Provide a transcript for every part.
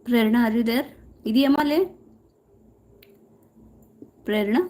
Prerana are you there? ಇದೆಯಮ್ಮ ಅಲ್ಲೇ Prerana?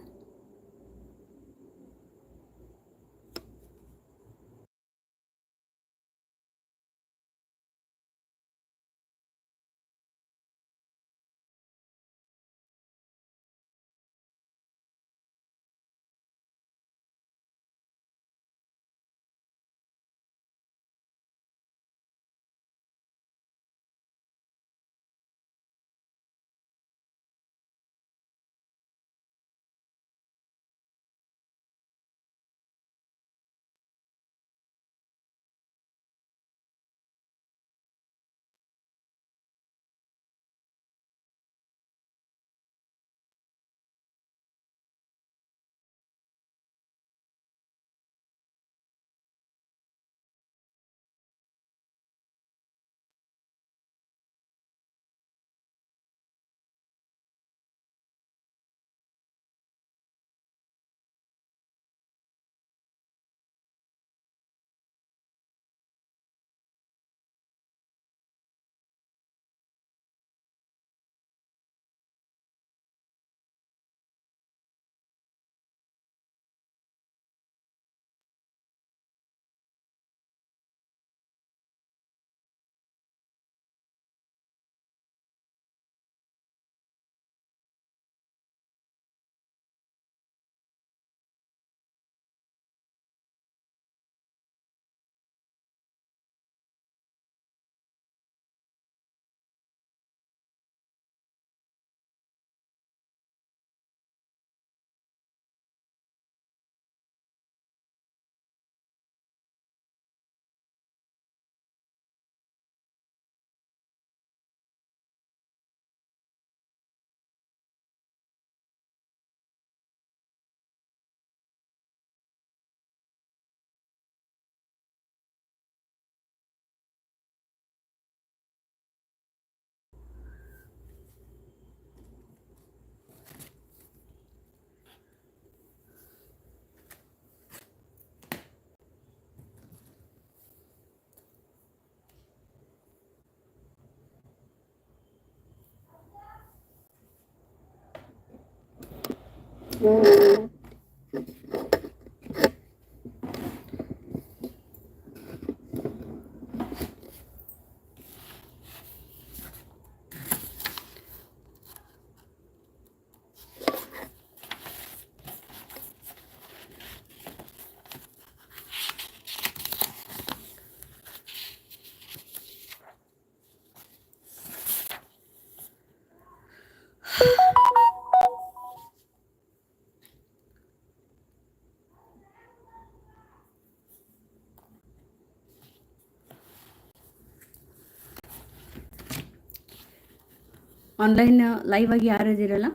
Online live ಆಗಿ ಯಾರು ಇದ್ದೀರಲ್ಲ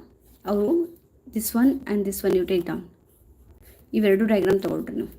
ಅವರು this one and this one you take down. ಇವೆರಡು ಡಯಾಗ್ರಾಮ್ ತೊಗೊಳ್ರಿ ನೀವು.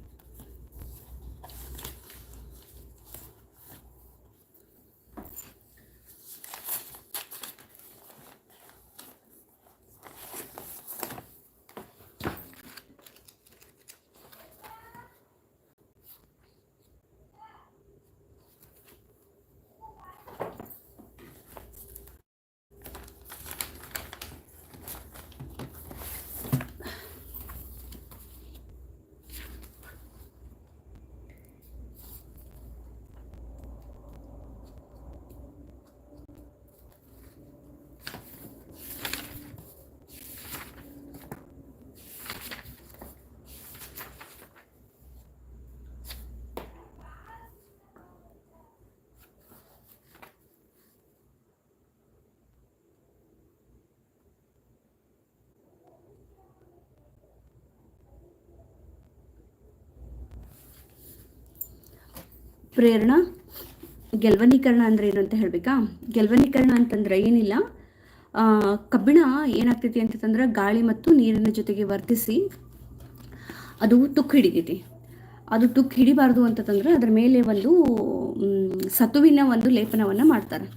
ಪ್ರೇರಣಾ, ಗೆಲ್ವನೀಕರಣ ಅಂದರೆ ಏನು ಅಂತ ಹೇಳಬೇಕಾ? ಗೆಲ್ವನೀಕರಣ ಅಂತಂದರೆ ಏನಿಲ್ಲ, ಕಬ್ಬಿಣ ಏನಾಗ್ತೈತಿ ಅಂತಂದ್ರೆ ಗಾಳಿ ಮತ್ತು ನೀರಿನ ಜೊತೆಗೆ ವರ್ತಿಸಿ ಅದು ತುಕ್ಕು ಹಿಡಿತೈತಿ. ಅದು ತುಕ್ಕು ಹಿಡಿಬಾರ್ದು ಅಂತಂದ್ರೆ ಅದರ ಮೇಲೆ ಒಂದು ಸತುವಿನ ಒಂದು ಲೇಪನವನ್ನು ಮಾಡ್ತಾರೆ.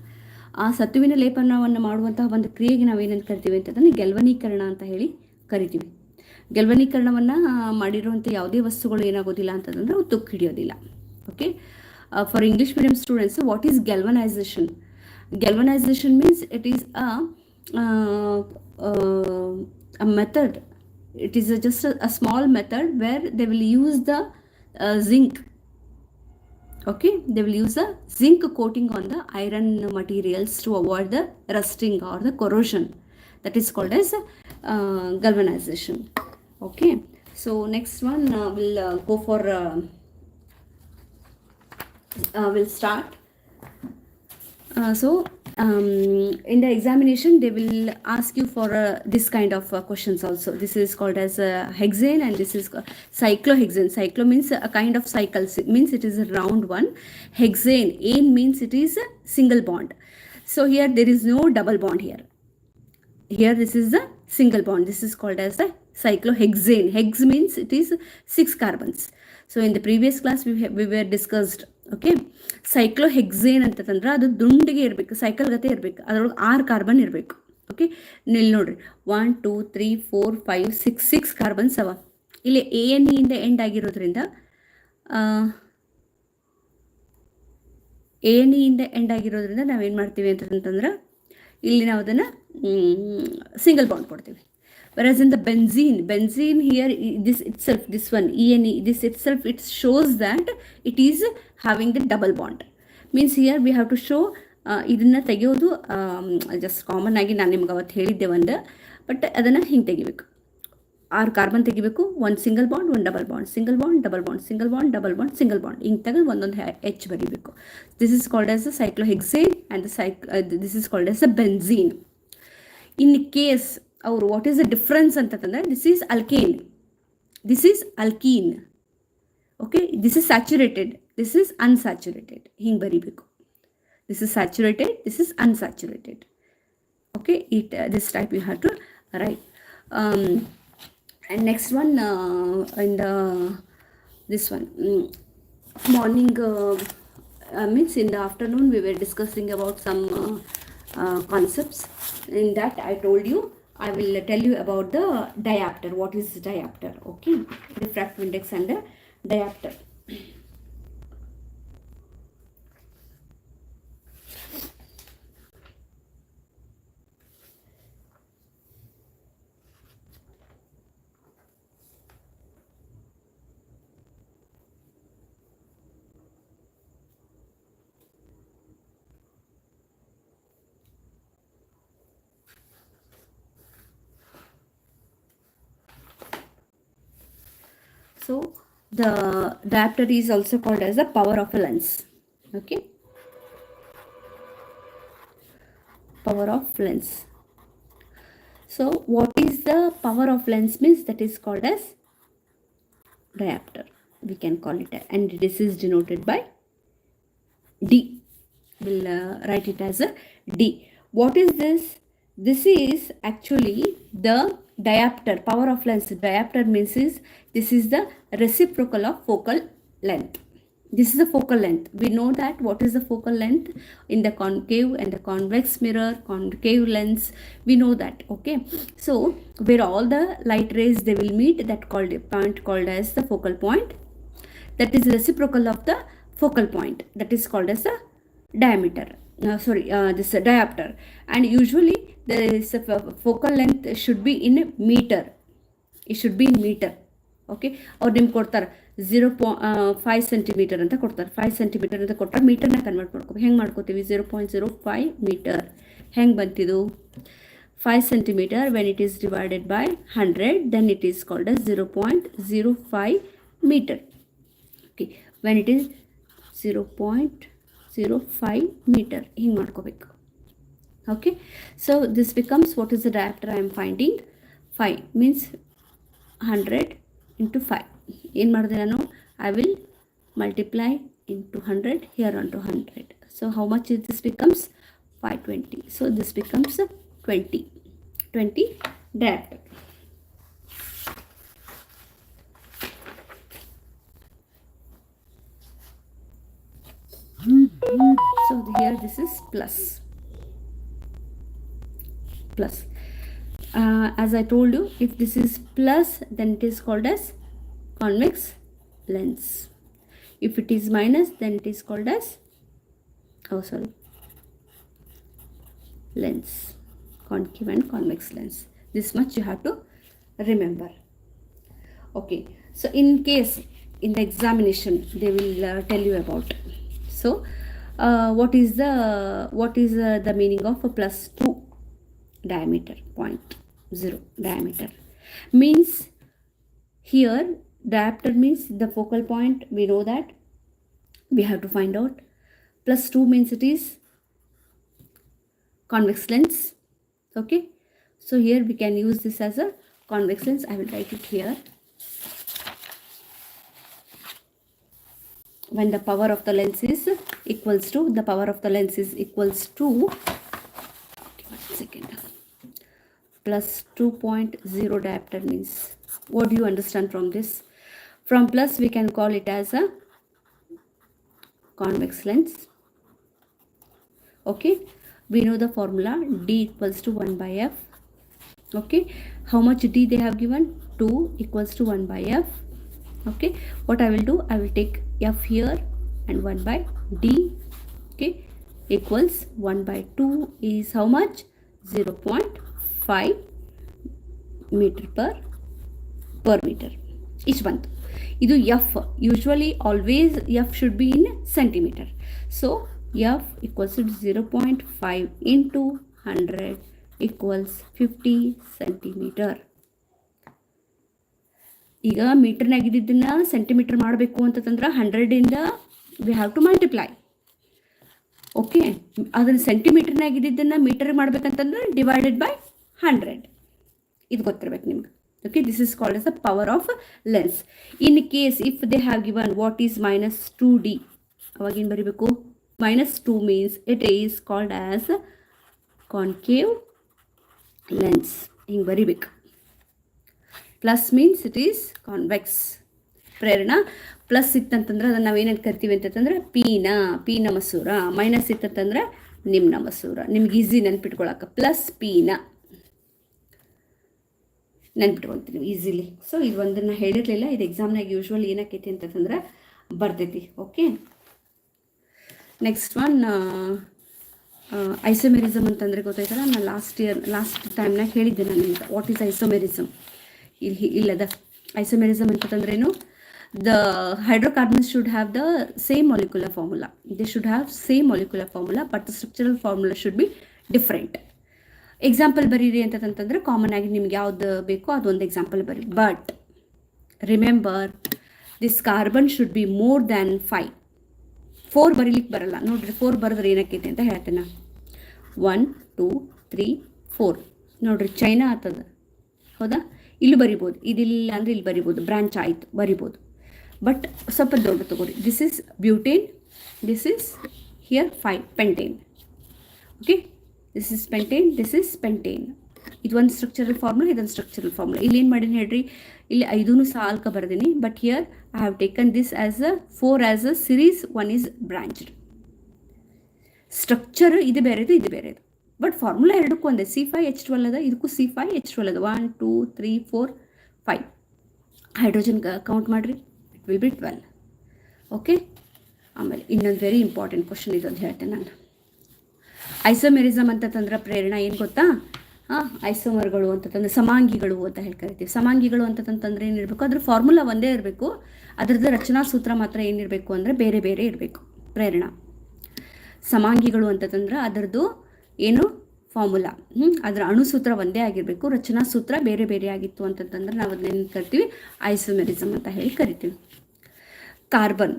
ಆ ಸತುವಿನ ಲೇಪನವನ್ನು ಮಾಡುವಂತಹ ಒಂದು ಕ್ರಿಯೆಗೆ ನಾವೇನಂತ ಕರಿತೀವಿ ಅಂತಂದ್ರೆ ಗೆಲ್ವನೀಕರಣ ಅಂತ ಹೇಳಿ ಕರಿತೀವಿ. ಗೆಲ್ವನೀಕರಣವನ್ನು ಮಾಡಿರುವಂಥ ಯಾವುದೇ ವಸ್ತುಗಳು ಏನಾಗೋದಿಲ್ಲ ಅಂತಂದ್ರೆ ಅವು ತುಕ್ಕು ಹಿಡಿಯೋದಿಲ್ಲ. Okay, for English medium students, what is galvanization? Galvanization means it is uh, a method. It is just a small method where they will use the zinc. Okay, they will use a zinc coating on the iron materials to avoid the rusting or the corrosion. That is called as galvanization. Okay, so next one we'll go for we'll start. In the examination they will ask you for this kind of questions also. This is called as hexane, and this is cyclohexane. Cyclo means a kind of cycle, it means it is a round one. Hexane, ane means it is a single bond. So here there is no double bond here. Here this is the single bond. This is called as the cyclohexane. Hex means it is 6 carbons. So in the previous class we were discussed. Okay, cyclohexane ಅಂತಂದ್ರೆ ಅದು ದುಂಡಿಗೆ ಇರಬೇಕು, cycle ಗತೆ ಇರಬೇಕು, ಅದರೊಳಗೆ 6 carbon ಇರಬೇಕು. Okay, ಇಲ್ಲಿ ನೋಡ್ರಿ 1 2 3 4 5 6 carbons ಅವ. ಇಲ್ಲಿ ANE ಇಂದ ಎಂಡ್ ಆಗಿರೋದ್ರಿಂದ ANE ಇಂದ ಎಂಡ್ ಆಗಿರೋದ್ರಿಂದ ನಾವೇನು ಮಾಡ್ತೀವಿ ಅಂತಂದ್ರೆ ಇಲ್ಲಿ ನಾವು ಅದನ್ನು ಸಿಂಗಲ್ ಬಾಂಡ್ ಕೊಡ್ತೀವಿ. Whereas in the benzene here, this itself, this one ENE, this itself, it shows that it is having the double bond. Means here we have to show ಇದನ್ನು ತೆಗೆಯೋದು ಜಸ್ಟ್ ಕಾಮನ್ ಆಗಿ ನಾನು ನಿಮ್ಗೆ ಅವತ್ತು ಹೇಳಿದ್ದೆ ಒಂದು, but ಅದನ್ನು ಹಿಂಗೆ ತೆಗಿಬೇಕು. 6 ಕಾರ್ಬನ್ ತೆಗಿಬೇಕು, 1 single bond, 1 double bond, single bond, double bond, single bond, double bond, single bond, ಹಿಂಗೆ ತೆಗೆದು ಒಂದೊಂದು H ಬರೀಬೇಕು. This is called as a cyclohexane and this is called as a benzene. In case or what is the difference ಅಂತಂದ್ರೆ this is alkane, this is alkene. Okay, this is saturated, this is unsaturated. ಹಿಂಗೆ ಬರೀಬೇಕು. This is saturated, this is unsaturated. Okay, this type you have to write. And next one in the this one morning means in the afternoon we were discussing about some concepts. In that I told you I will tell you about the diopter. What is diopter? Okay, refractive index and the diopter. So the diopter is also called as the power of a lens. Okay, power of lens. So what is the power of lens means? That is called as diopter, we can call it, and this is denoted by D. We'll write it as a D. What is this? This is actually the diopter, power of lens. Diopter means this is the reciprocal of focal length. This is the focal length. We know that what is the focal length in the concave and the convex mirror, concave lens, we know that. Okay, so where all the light rays they will meet, that called a point called as the focal point. That is reciprocal of the focal point, that is called as the diameter. This diopter. And usually there is a focal length should be in meter. It should be in meter. Okay, ಅವ್ರು ನಿಮ್ಗೆ ಕೊಡ್ತಾರೆ 0.5 centimetre ಅಂತ ಕೊಡ್ತಾರೆ. 5 centimetre ಅಂತ ಕೊಟ್ಟರೆ ಮೀಟರ್ನ convert ಮಾಡ್ಕೋಬೇಕು. ಹೆಂಗೆ ಮಾಡ್ಕೋತೀವಿ? 0.05 ಮೀಟರ್. ಹೆಂಗೆ ಬಂತಿದು? 5 centimeter when it is divided by 100, then it is called as 0.05 meter. Okay, when it is 0.05 meter, ಹಿಂಗೆ ಮಾಡ್ಕೋಬೇಕು. Okay, so this becomes, what is the diopter I am finding? 5 means 100 into 5. ಏನು ಮಾಡಿದೆ ನಾನು? I will multiply into 100 here onto 100. So how much is this becomes? 520. So this becomes 20 diopter. So here this is plus. As I told you, if this is plus, then it is called as convex lens. If it is minus, then it is called as lens, concave and convex lens. This much you have to remember. Okay, so in case in the examination they will tell you about. So what is the meaning of a plus 2 diameter, 0.0 diameter? Means here diopter means the focal point, we know that, we have to find out. Plus 2 means it is convex lens. Okay, so here we can use this as a convex lens. I will write it here. When the power of the lens is equals to, the power of the lens is equals to, one second, plus 2.0 diopter means, what do you understand from this? From plus we can call it as a convex lens. Okay, we know the formula, D equals to 1 by F. Okay, how much D they have given? 2 equals to 1 by F. Okay, what I will do, I will take F here and 1 by D. Okay, equals 1 by 2 is how much? 0.5 meter per meter. Each month. Idu F, usually always F should be in centimeter. So F equals to 0.5 into 100 equals 50 centimeter. ಈಗ ಮೀಟರ್ನಾಗಿದ್ದನ್ನ centimetre ಮಾಡಬೇಕು ಅಂತಂದ್ರೆ 100ಇಂದ we have to multiply. Okay, ಅದನ್ನು ಸೆಂಟಿಮೀಟರ್ನಾಗಿದ್ದನ್ನ metre ಮಾಡ್ಬೇಕಂತಂದ್ರೆ divided by 100. ಇದು ಗೊತ್ತಿರ್ಬೇಕು ನಿಮ್ಗೆ. Okay, this is called as the power of lens. In case if they have given what is minus 2D, avagin baribeku, minus 2 means it is called as concave lens. Hing baribeku. Plus means it is convex. Prerana plus ಇತ್ತಂತಂದ್ರೆ ಅದನ್ನು ನಾವು ಏನೇನು ಕರಿತೀವಿ ಅಂತಂದ್ರೆ ಪೀನ ಮಸೂರ. Minus ಇತ್ತಂತಂದ್ರೆ ನಿಮ್ನ ಮಸೂರ. ನಿಮ್ಗೆ ಈಸಿ ನೆನ್ಪಿಟ್ಕೊಳಕ್ಕೆ ಪ್ಲಸ್ ಪೀನ ನೆನ್ಪಿಟ್ಕೊಳ್ತೀನಿ ಈಸಿಲಿ. ಸೊ ಇದು ಒಂದನ್ನು ಹೇಳಿರಲಿಲ್ಲ, ಇದು ಎಕ್ಸಾಮ್ನಾಗ ಯೂಶ್ವಲಿ ಏನಾಕೈತಿ ಅಂತಂದ್ರೆ ಬರ್ತೈತಿ. ಓಕೆ, ನೆಕ್ಸ್ಟ್ ಒನ್ ಐಸೋಮೆರಿಸಮ್ ಅಂತಂದರೆ ಗೊತ್ತಾಯ್ತಲ್ಲ, ನಾನು ಲಾಸ್ಟ್ ಟೈಮ್ನಾಗ ಹೇಳಿದ್ದೆ ನಾನು ನಿಮ್ಗೆ ವಾಟ್ ಈಸ್ ಐಸೋಮೆರಿಸಮ್. ಇಲ್ಲದ ಐಸೋಮೆರಿಸಮ್ ಅಂತಂದ್ರೇನು, the hydrocarbons should have the same molecular formula. They should have same molecular formula, but the structural formula should be different. Example ಬರೀರಿ ಅಂತಂತಂದ್ರೆ ಕಾಮನ್ ಆಗಿ ನಿಮ್ಗೆ ಯಾವ್ದು ಬೇಕೋ ಅದೊಂದು ಎಕ್ಸಾಂಪಲ್ ಬರೀ. But remember this carbon should be more than 5. 4 ಬರೀಲಿಕ್ಕೆ ಬರಲ್ಲ ನೋಡ್ರಿ. 4 ಬರೆದ್ರೆ ಏನಕ್ಕೈತೆ ಅಂತ ಹೇಳ್ತೇನೆ. 1 2 3 4 ನೋಡ್ರಿ, ಚೈನಾ ಆಗ್ತದ. ಹೌದಾ, ಇಲ್ಲಿ ಬರಿಬೋದು. ಇದಿಲ್ಲ ಅಂದರೆ ಇಲ್ಲಿ ಬರಿಬೋದು, ಬ್ರಾಂಚ್ ಆಯಿತು ಬರಿಬೋದು. ಬಟ್ ಸ್ವಲ್ಪ ದೊಡ್ಡ ತಗೋರಿ. This is butane, this is here 5 pentane. Okay, this is pentane, this is pentane. ಇದೊಂದು ಸ್ಟ್ರಕ್ಚರಲ್ ಫಾರ್ಮುಲಾ, ಇದೊಂದು ಸ್ಟ್ರಕ್ಚರಲ್ ಫಾರ್ಮುಲಾ. ಇಲ್ಲಿ ಏನು ಮಾಡೀನಿ ಹೇಳ್ರಿ, ಇಲ್ಲಿ 5 ಸಾಲ್ಕ ಬರ್ದೀನಿ. But here I have taken this as a 4 as a series, 1 is branched. Structure ಇದು ಬೇರೆದು, ಇದು ಬೇರೆದು. ಬಟ್ ಫಾರ್ಮುಲಾ ಎರಡಕ್ಕೂ ಒಂದೇ. C5H12 ಅದ, ಇದಕ್ಕೂ C5H12 ಅದ. 1 2 3 4 5. ಹೈಡ್ರೋಜನ್ ಕೌಂಟ್ ಮಾಡಿರಿ, ಇಟ್ ವಿಲ್ ಬಿ 12. ಓಕೆ, ಆಮೇಲೆ ಇನ್ನೊಂದು ವೆರಿ ಇಂಪಾರ್ಟೆಂಟ್ ಕ್ವಶನ್ ಇದೊಂದು ಹೇಳ್ತೇನೆ ನಾನು. ಐಸೋಮೆರಿಸಮ್ ಅಂತಂದ್ರೆ ಪ್ರೇರಣಾ ಏನು ಗೊತ್ತಾ? ಐಸೋಮರ್ಗಳು ಅಂತಂದ್ರೆ ಸಮಾಂಗಿಗಳು ಅಂತ ಹೇಳಿ ಕರಿತೀವಿ. ಸಮಾಂಗಿಗಳು ಅಂತಂತಂದ್ರೆ ಏನಿರಬೇಕು, ಅದ್ರ ಫಾರ್ಮುಲಾ ಒಂದೇ ಇರಬೇಕು, ಅದರದ್ದು ರಚನಾ ಸೂತ್ರ ಮಾತ್ರ ಏನಿರಬೇಕು ಅಂದರೆ ಬೇರೆ ಬೇರೆ ಇರಬೇಕು. ಪ್ರೇರಣಾ ಸಮಾಂಗಿಗಳು ಅಂತಂದ್ರೆ ಅದರದ್ದು ಏನು ಫಾರ್ಮುಲಾ, ಅದರ ಅಣುಸೂತ್ರ ಒಂದೇ ಆಗಿರಬೇಕು, ರಚನಾ ಸೂತ್ರ ಬೇರೆ ಬೇರೆ ಆಗಿತ್ತು ಅಂತಂತಂದ್ರೆ ನಾವು ಅದನ್ನೇನು ಕರಿತೀವಿ, ಐಸೋಮೆರಿಸಮ್ ಅಂತ ಹೇಳಿ ಕರಿತೀವಿ. Carbon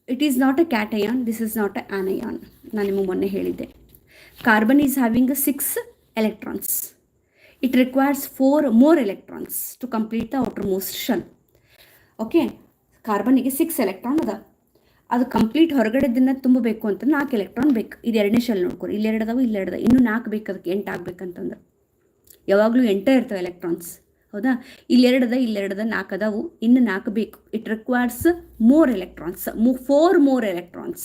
it is not a cation, this is not a anion. ನಾನು ನಿಮಗೆ ಮೊನ್ನೆ ಹೇಳಿದ್ದೆ. Carbon is having 6 electrons. It requires 4 more electrons to complete the outermost shell. Okay, ಕಾರ್ಬನ್ನಿಗೆ 6 ಎಲೆಕ್ಟ್ರಾನ್ ಅದ. ಅದು ಕಂಪ್ಲೀಟ್ ಹೊರಗಡೆದನ್ನು ತುಂಬಬೇಕು ಅಂತ 4 ಎಲೆಕ್ಟ್ರಾನ್ ಬೇಕು. ಇದು ಎರಡನೇ ಶೆಲ್ ನೋಡ್ಕೊರಿ, ಇಲ್ಲಿ 2 ಅದಾವು, ಇಲ್ಲಿ 2 ಅದಾವ. ಇನ್ನೂ 4 ಬೇಕು, ಅದಕ್ಕೆ 8 ಆಗ್ಬೇಕಂತಂದ್ರೆ. ಯಾವಾಗಲೂ 8 ಇರ್ತವೆ ಎಲೆಕ್ಟ್ರಾನ್ಸ್. ಹೌದಾ, ಇಲ್ಲಿ 2 ಅದ, ಇಲ್ಲಿ 2 ಅದ, 4 ಅದಾವು, ಇನ್ನು 4 ಬೇಕು. It requires more electrons, 4 more electrons.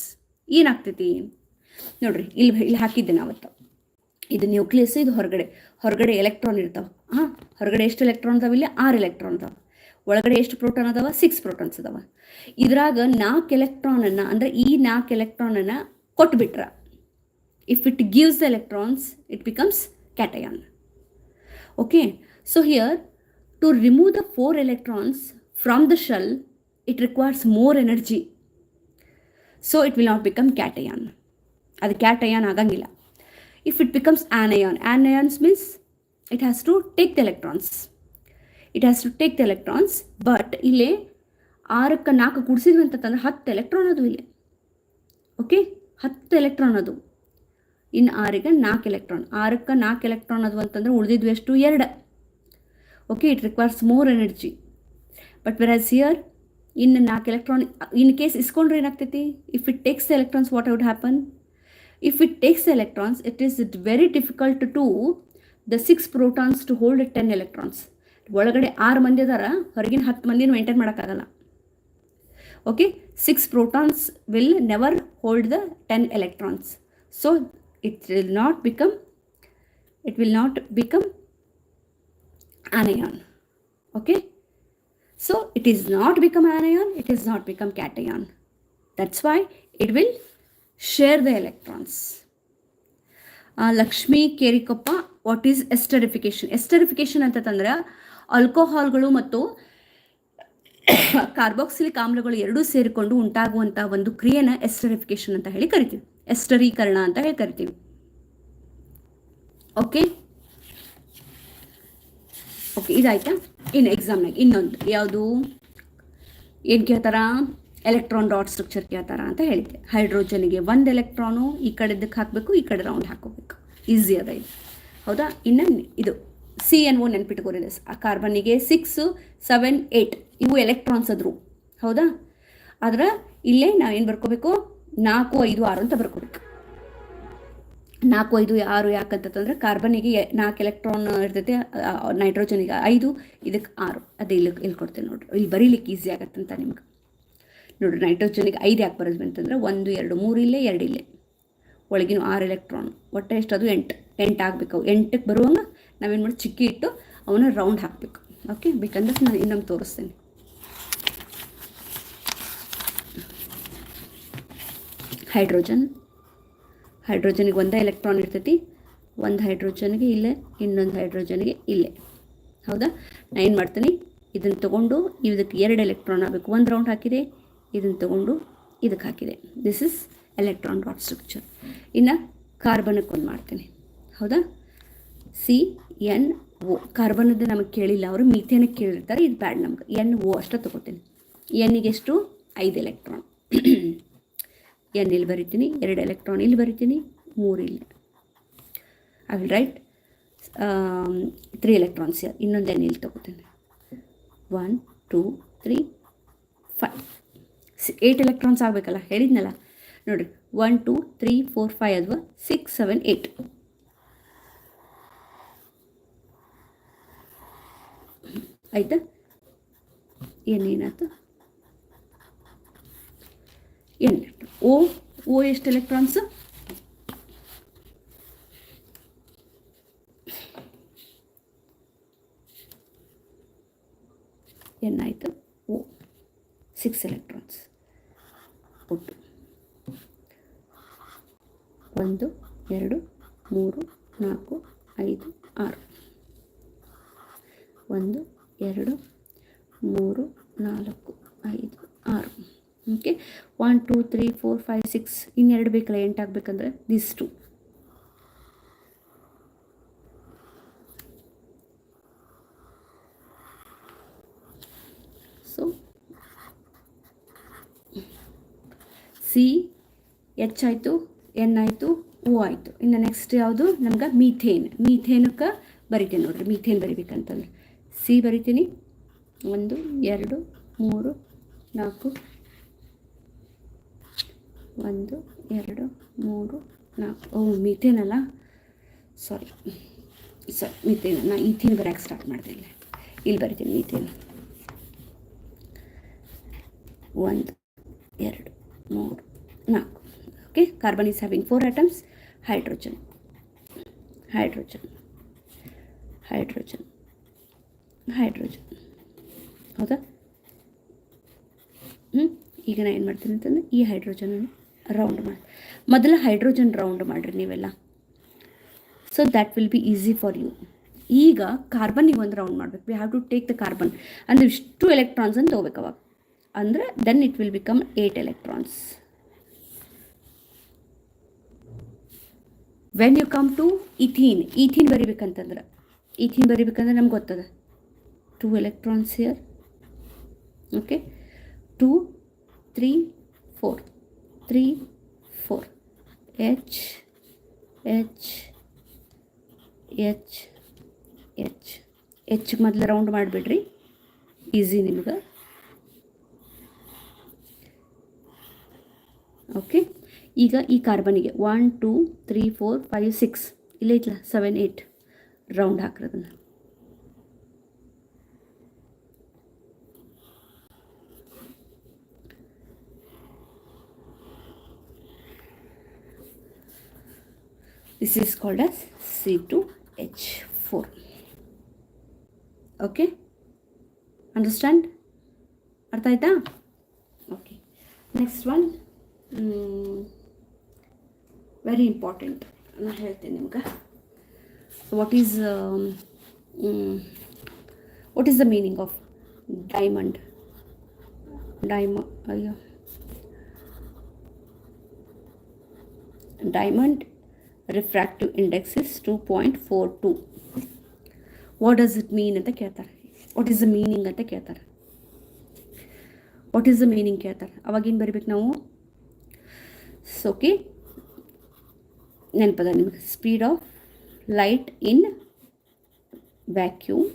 ಏನಾಗ್ತೈತಿ ನೋಡ್ರಿ, ಇಲ್ಲಿ ಹಾಕಿದ್ದೆ ನಾವತ್ತು. ಇದು ನ್ಯೂಕ್ಲಿಯಸ್, ಇದು ಹೊರಗಡೆ ಎಲೆಕ್ಟ್ರಾನ್ ಇರ್ತಾವೆ. ಹೊರಗಡೆ ಎಷ್ಟು ಎಲೆಕ್ಟ್ರಾನ್ ಅದಾವ? ಇಲ್ಲಿ 6 ಎಲೆಕ್ಟ್ರಾನ್ ಅದಾವೆ. ಒಳಗಡೆ ಎಷ್ಟು ಪ್ರೋಟಾನ್ ಅದಾವ? 6 ಪ್ರೋಟಾನ್ಸ್ ಅದಾವ. ಇದ್ರಾಗ 4 ಎಲೆಕ್ಟ್ರಾನನ್ನು, ಅಂದರೆ ಈ 4 ಎಲೆಕ್ಟ್ರಾನನ್ನು ಕೊಟ್ಬಿಟ್ರ, If it gives the electrons, it becomes cation. Okay, so here to remove the 4 electrons from the shell, it requires more energy, so it will not become cation. ಅದು cation ಆಗಂಗಿಲ್ಲ. If it becomes anions means it has to take the electrons. It has to take the electrons, but ಇಲ್ಲಿ 6ಕ್ಕೆ 4 ಕೂಡಿಸಿದ್ವಿ ಅಂತಂದ್ರೆ 10 electron ಅದು ಇಲ್ಲಿ. Okay, 10 electron ಅದು. ಇನ್ನು 6ಗೆ 4 electron, 6ಕ್ಕೆ 4 electron ಅದು ಅಂತಂದ್ರೆ ಉಳಿದಿದ್ವು ಎಷ್ಟು? 2. Okay, it requires more energy. But whereas here ಇನ್ನು 4 ಎಲೆಕ್ಟ್ರಾನ್ ಇನ್ ಕೇಸ್ ಇಸ್ಕೊಂಡ್ರೆ ಏನಾಗ್ತೈತಿ? If it takes the electrons, what would happen? If it takes the electrons, it is very difficult to the 6 protons to hold 10 electrons. ಒಳಗಡೆ 6 ಮಂದಿ ಅದಾರ, ಹೊರಗಿನ 10 ಮಂದಿನ maintain ಮಾಡೋಕ್ಕಾಗಲ್ಲ. Okay, 6 protons will never hold the 10 electrons. So it will not become anion. Okay, so it is not become anion, it is not become cation. That's why it will share the electrons. Lakshmi Kerikoppa, what is esterification? Esterification ಅಂತಂದ್ರೆ ಆಲ್ಕೋಹಾಲ್ಗಳು ಮತ್ತು carboxylic ಆಮ್ಲಗಳು ಎರಡೂ ಸೇರಿಕೊಂಡು ಉಂಟಾಗುವಂಥ ಒಂದು ಕ್ರಿಯೆನ esterification ಅಂತ ಹೇಳಿ ಕರಿತೀವಿ. ಎಸ್ಟರೀಕರಣ ಅಂತ ಹೇಳಿ ಕರಿತೀವಿ. ಓಕೆ ಓಕೆ, ಇದಾಯ್ತಾ? ಇನ್ನು ಎಕ್ಸಾಮ್ನಾಗ ಇನ್ನೊಂದು ಯಾವುದು ಏನು ಕೇಳ್ತಾರ? ಎಲೆಕ್ಟ್ರಾನ್ ಡಾಟ್ ಸ್ಟ್ರಕ್ಚರ್ ಕೇಳ್ತಾರ ಅಂತ ಹೇಳಿದ್ದೆ. ಹೈಡ್ರೋಜನ್ಗೆ 1 ಎಲೆಕ್ಟ್ರಾನು ಈ ಕಡೆದಕ್ಕೆ ಹಾಕಬೇಕು, ಈ ಕಡೆ ರೌಂಡ್ ಹಾಕೋಬೇಕು. ಈಸಿ ಅದ ಇದು, ಹೌದಾ? ಇನ್ನು ಇದು CNO ನೆನ್ಪಿಟ್ಕೋರಿದೆ. ಆ ಕಾರ್ಬನ್ನಿಗೆ 6, 7, 8 ಇವು ಎಲೆಕ್ಟ್ರಾನ್ಸ್ ಅದ್ರು, ಹೌದಾ? ಆದ್ರೆ ಇಲ್ಲೇ ನಾವೇನು ಬರ್ಕೋಬೇಕು? 4, 5, 6 ಅಂತ ಬರ್ಕೋಬೇಕು. 4, 5, 6 ಯಾಕಂತಂದ್ರೆ ಕಾರ್ಬನ್ನಿಗೆ 4 ಎಲೆಕ್ಟ್ರಾನ್ ಇರ್ತೈತೆ, ನೈಟ್ರೋಜನಿಗೆ 5, ಇದಕ್ಕೆ 6. ಅದೇ ಇಲ್ಲಿ ಕೊಡ್ತೇನೆ ನೋಡ್ರಿ, ಇಲ್ಲಿ ಬರೀಲಿಕ್ಕೆ ಈಸಿ ಆಗತ್ತಂತ ನಿಮ್ಗೆ. ನೋಡಿರಿ, ನೈಟ್ರೋಜನಿಗೆ 5 ಯಾಕೆ ಬರೋದು ಅಂತಂದ್ರೆ 1, 2, 3 ಇಲ್ಲೇ, 2 ಇಲ್ಲೇ, ಒಳಗಿನ 6 ಎಲೆಕ್ಟ್ರಾನ್, ಒಟ್ಟು ಎಷ್ಟು? ಅದು 8 ಆಗಬೇಕು. ಅವು 8ಕ್ಕೆ ಬರುವಂಗೆ ನಾವೇನು ಮಾಡಿ ಚಿಕ್ಕಿ ಇಟ್ಟು ಅವನ್ನ ರೌಂಡ್ ಹಾಕಬೇಕು. ಓಕೆ, ಬೇಕಂದ್ರೆ ನಾನು ಇನ್ನೊಮ್ಮೆ ತೋರಿಸ್ತೇನೆ. ಹೈಡ್ರೋಜನಿಗೆ 1 ಎಲೆಕ್ಟ್ರಾನ್ ಇರ್ತೈತಿ. 1 ಹೈಡ್ರೋಜನ್ಗೆ ಇಲ್ಲೇ, ಇನ್ನೊಂದು ಹೈಡ್ರೋಜನ್ಗೆ ಇಲ್ಲೇ, ಹೌದಾ? ನಾನು ಏನು ಮಾಡ್ತೀನಿ, ಇದನ್ನು ತೊಗೊಂಡು ಇದಕ್ಕೆ 2 ಎಲೆಕ್ಟ್ರಾನ್ ಆಗಬೇಕು. 1 ರೌಂಡ್ ಹಾಕಿದೆ, ಇದನ್ನು ತೊಗೊಂಡು ಇದಕ್ಕೆ ಹಾಕಿದೆ. This is electron dot structure. ಇನ್ನು ಕಾರ್ಬನಕ್ಕೆ ಒಂದು ಮಾಡ್ತೀನಿ, ಹೌದಾ? CNO. ಕಾರ್ಬನದ್ದು ನಮಗೆ ಕೇಳಿಲ್ಲ, ಅವರು ಮೀಥೇನಕ್ಕೆ ಕೇಳಿರ್ತಾರೆ, ಇದು ಬ್ಯಾಡ್ ನಮ್ಗೆ. NO ಅಷ್ಟೇ ತೊಗೋತೀನಿ. ಎನ್ನಿಗೆ ಎಷ್ಟು? 5 ಎಲೆಕ್ಟ್ರಾನ್. N ಇಲ್ಲಿ ಬರಿತೀನಿ, 2 ಎಲೆಕ್ಟ್ರಾನ್ ಇಲ್ಲಿ ಬರಿತೀನಿ, 3 ಇಲ್ಲಿ. I will write 3 electrons. ಇನ್ನೊಂದು N ಇಲ್ಲಿ ತೊಗೋತೀನಿ. 1, 2, 3, 5, 8 ಎಲೆಕ್ಟ್ರಾನ್ಸ್ ಆಗಬೇಕಲ್ಲ, ಹೇಳಿದ್ನಲ್ಲ. ನೋಡಿರಿ, 1, 2, 3, 4, 5 ಅದ್ವಾ, 6, 7, 8. ಆಯ್ತಾ? ಏನಾಯ್ತು? N. O ಎಷ್ಟು ಎಲೆಕ್ಟ್ರಾನ್ಸ್? N ಆಯಿತು. O 6 ಎಲೆಕ್ಟ್ರಾನ್ಸ್ ಒಟ್ಟು. 1, 2, 3, 4, 5, 6. 1, 2, 3, 4, 5, 6. ಓಕೆ, 1, 2, 3, 4, 5, 6. ಇನ್ನೆರಡು ಬೇಕಲ್ಲ 8 ಆಗಬೇಕಂದ್ರೆ ದಿಸ್ 2. ಸೊ C H ಆಯಿತು, N ಆಯಿತು, O ಆಯಿತು. ಇನ್ನು ನೆಕ್ಸ್ಟ್ ಯಾವುದು? ನಮ್ಗೆ ಮೀಥೇನಕ್ಕೆ ಬರಿತೀನಿ ನೋಡ್ರಿ. ಮೀಥೇನ್ ಬರಿಬೇಕಂತಂದ್ರೆ C ಬರಿತೀನಿ. 1, 2, 3, 4. 1, 2, 3, 4. ಓ, ಮೀಥೇನ್ ಅಲ್ಲ, ಸಾರಿ ಮೀಥೇನ್. ನಾನು ಈಥೇನ್ ಬರೋಕ್ಕೆ ಸ್ಟಾರ್ಟ್ ಮಾಡಿದೆ. ಇಲ್ಲಿ ಬರಿತೀನಿ methane. 1, 2, 3, 4. Okay, carbon is having 4 atoms. Hydrogen, ಹೌದಾ? ಈಗ ನಾನು ಏನು ಮಾಡ್ತೀನಿ ಅಂತಂದರೆ ಈ ಹೈಡ್ರೋಜನನ್ನು ರೌಂಡ್ ಮಾಡಿ. ಮೊದಲು ಹೈಡ್ರೋಜನ್ ರೌಂಡ್ ಮಾಡಿರಿ ನೀವೆಲ್ಲ. So that will be easy for you. ಈಗ ಕಾರ್ಬನ್ನಿಗೆ ಒಂದು ರೌಂಡ್ ಮಾಡಬೇಕು. We have to take the carbon. ಅಂದರೆ ಇಷ್ಟು ಎಲೆಕ್ಟ್ರಾನ್ಸ್ ಅಂತ ತೊಗೋಬೇಕು ಅವಾಗ. ಅಂದರೆ then it will become 8 electrons. When you come to ethene ಬರಿಬೇಕಂತಂದ್ರೆ ನಮ್ಗೆ ಗೊತ್ತದ 2 electrons here. Okay, 2 3 4 3 4 H H H H H ಮೊದಲು ರೌಂಡ್ ಮಾಡಿಬಿಡ್ರಿ, ಈಸಿ ನಿಮ್ಗೆ. ಓಕೆ, ಈಗ ಈ ಕಾರ್ಬನಿಗೆ 1 2 3 4 5 6 ಇಲ್ಲೇ ಐತಲ್ಲ 7 8 ರೌಂಡ್ ಹಾಕ್ರದನ್ನು. This is called as C2H4. Okay, understand? ಅರ್ಥ ಆಯ್ತಾ? Okay, next one very important. ನಾನು ಹೇಳ್ತೇನೆ ನಿಮ್ಗೆ. What is the meaning of diamond? Diamond refractive index is 2.42. what does it mean ಅಂತ ಕೇಳ್ತಾರೆ. what is the meaning ಅಂತ ಕೇಳ್ತಾರೆ. what is the meaning ಕೇಳ್ತಾರೆ. ಅವಾಗೇನು ಬರಿಬೇಕು ನಾವು? ಓಕೆ, ನೆನಪದ ನಿಮಗೆ. Speed of light in vacuum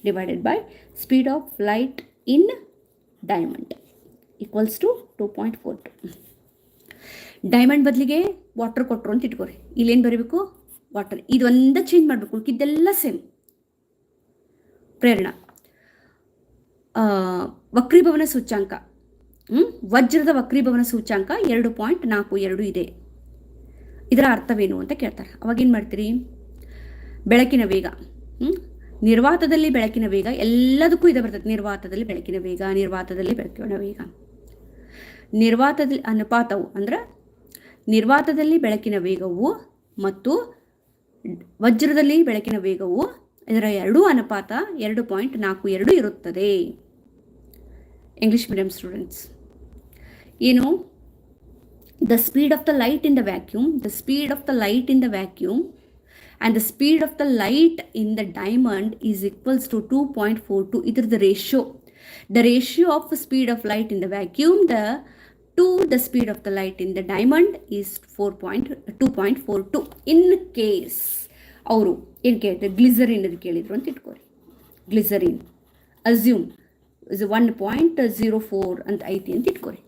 divided by speed of light in diamond equals to 2.42. Diamond ಬದಲಿಗೆ ವಾಟರ್ ಕೊಟ್ಟರು ಅಂತ ಇಟ್ಕೋರಿ. ಇಲ್ಲೇನು ಬರೀಬೇಕು? ವಾಟರ್. ಇದೊಂದೇ ಚೇಂಜ್ ಮಾಡಬೇಕು, ಉಳ್ಕಿದ್ದೆಲ್ಲ ಸೇಮ್. ಪ್ರೇರಣಾ ವಕ್ರೀಭವನ ಸೂಚ್ಯಾಂಕ, ವಜ್ರದ ವಕ್ರೀಭವನ ಸೂಚ್ಯಾಂಕ 2.42 ಇದೆ. ಇದರ ಅರ್ಥವೇನು ಅಂತ ಕೇಳ್ತಾರೆ. ಅವಾಗೇನು ಮಾಡ್ತೀರಿ? ಬೆಳಕಿನ ವೇಗ, ನಿರ್ವಾತದಲ್ಲಿ ಬೆಳಕಿನ ವೇಗ, ಎಲ್ಲದಕ್ಕೂ ಇದು ಬರ್ತದೆ. ನಿರ್ವಾತದಲ್ಲಿ ಬೆಳಕಿನ ವೇಗ, ನಿರ್ವಾತದಲ್ಲಿ ಬೆಳಕಿನ ವೇಗ, ನಿರ್ವಾತದಲ್ಲಿ ಅನುಪಾತವು ಅಂದ್ರೆ ನಿರ್ವಾತದಲ್ಲಿ ಬೆಳಕಿನ ವೇಗವು ಮತ್ತು ವಜ್ರದಲ್ಲಿ ಬೆಳಕಿನ ವೇಗವು, ಇದರ ಎರಡೂ ಅನುಪಾತ 2.42 ಇರುತ್ತದೆ. ಇಂಗ್ಲಿಷ್ ಮೀಡಿಯಂ ಸ್ಟೂಡೆಂಟ್ಸ್ ಏನು? The speed of the light in the vacuum, the speed of the light in the vacuum and the speed of the light in the diamond is equals to 2.42. ಇದ್ರದ್ದು ratio, the ratio of the speed of light in the vacuum to the speed of the light in the diamond is 2.42. in case ಅವರು ಏನು ಕೇಳಿದ್ರು? Glycerine ಅದು ಕೇಳಿದ್ರು ಅಂತ ಇಟ್ಕೋರಿ. Glycerine assume is 1.04 ಅಂತ ಐತಿ ಅಂತ ಇಟ್ಕೋರಿ.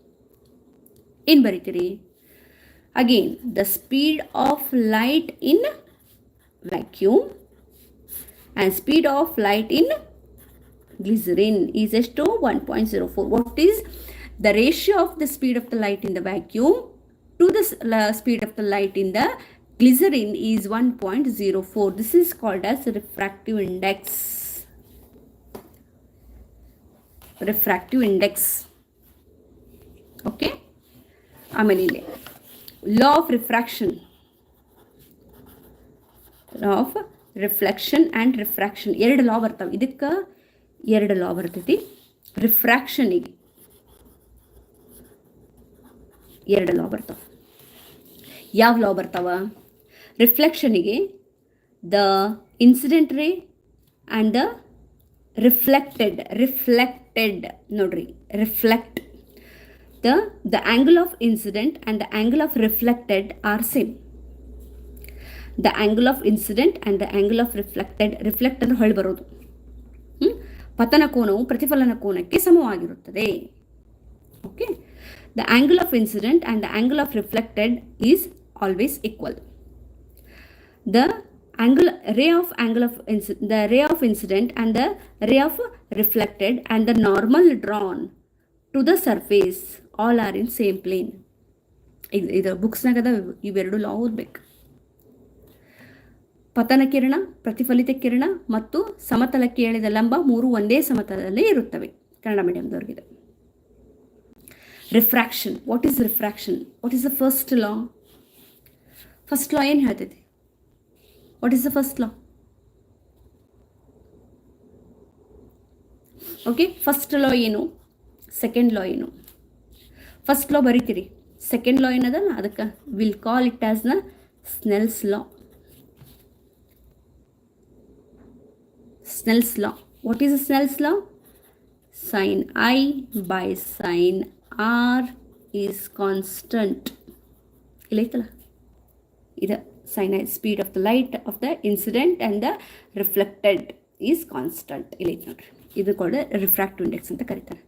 ಏನು ಬರೀತೀರಿ? Again the speed of light in vacuum and speed of light in glycerin is ಎಷ್ಟು? 1.04. what is the ratio of the speed of the light in the vacuum to the speed of the light in the glycerin is 1.04. this is called as refractive index. refractive index. okay, ಆಮೇಲೆ ಇಲ್ಲಿ law of refraction, of reflection and refraction, 2 ಲಾ ಬರ್ತಾವೆ. ಇದಕ್ಕೆ 2 ಲಾ ಬರ್ತೈತಿ. ರಿಫ್ರಾಕ್ಷನಿಗೆ 2 ಲಾ ಬರ್ತಾವೆ. ಯಾವ law ಬರ್ತಾವ? ರಿಫ್ಲೆಕ್ಷನಿಗೆ the incident ray and the reflected ನೋಡ್ರಿ, reflect the angle of incident and the angle of reflected are same. The angle of incident and the angle of reflect ಅಂದರೆ ಹೊಳಿ ಬರೋದು. ಪತನ ಕೋನವು ಪ್ರತಿಫಲನ ಕೋನಕ್ಕೆ ಸಮವಾಗಿರುತ್ತದೆ. Okay, the angle of incident and the angle of reflected is always equal. The ray of incident and the ray of reflected and the normal drawn to the surface all are in same plane. ಇದು ಬುಕ್ಸ್ನಾಗದ ಇವೆರಡು ಲಾ ಓದಬೇಕು. ಪತನ ಕಿರಣ, ಪ್ರತಿಫಲಿತ ಕಿರಣ ಮತ್ತು ಸಮತಲಕ್ಕೆ ಎಳೆದ ಲಂಬ 3 ಒಂದೇ ಸಮತಲದಲ್ಲೇ ಇರುತ್ತವೆ. ಕನ್ನಡ ಮೀಡಿಯಂದವ್ರಿಗಿದೆ. Refraction. What is refraction? What is the first law? First law ಏನು ಹೇಳ್ತೈತಿ? What is the first law? Okay, first law ಏನು, ಸೆಕೆಂಡ್ ಲಾ ಏನು? ಫಸ್ಟ್ ಲಾ ಬರೀತೀರಿ, ಸೆಕೆಂಡ್ ಲಾ ಏನದಲ್ಲ ಅದಕ್ಕೆ will call it as the Snell's law. ಸ್ನೆಲ್ಸ್ law. What is the Snell's law? Sin I by sin R is constant. ಇಲ್ಲ ಐತಲ್ಲ ಇದು sin I, speed of the light of the incident and the reflected is constant. ಇಲ್ಲ ಐತೆ ನೋಡ್ರಿ, ಇದು ಕೂಡ refractive index ಅಂತ ಕರೀತಾರೆ.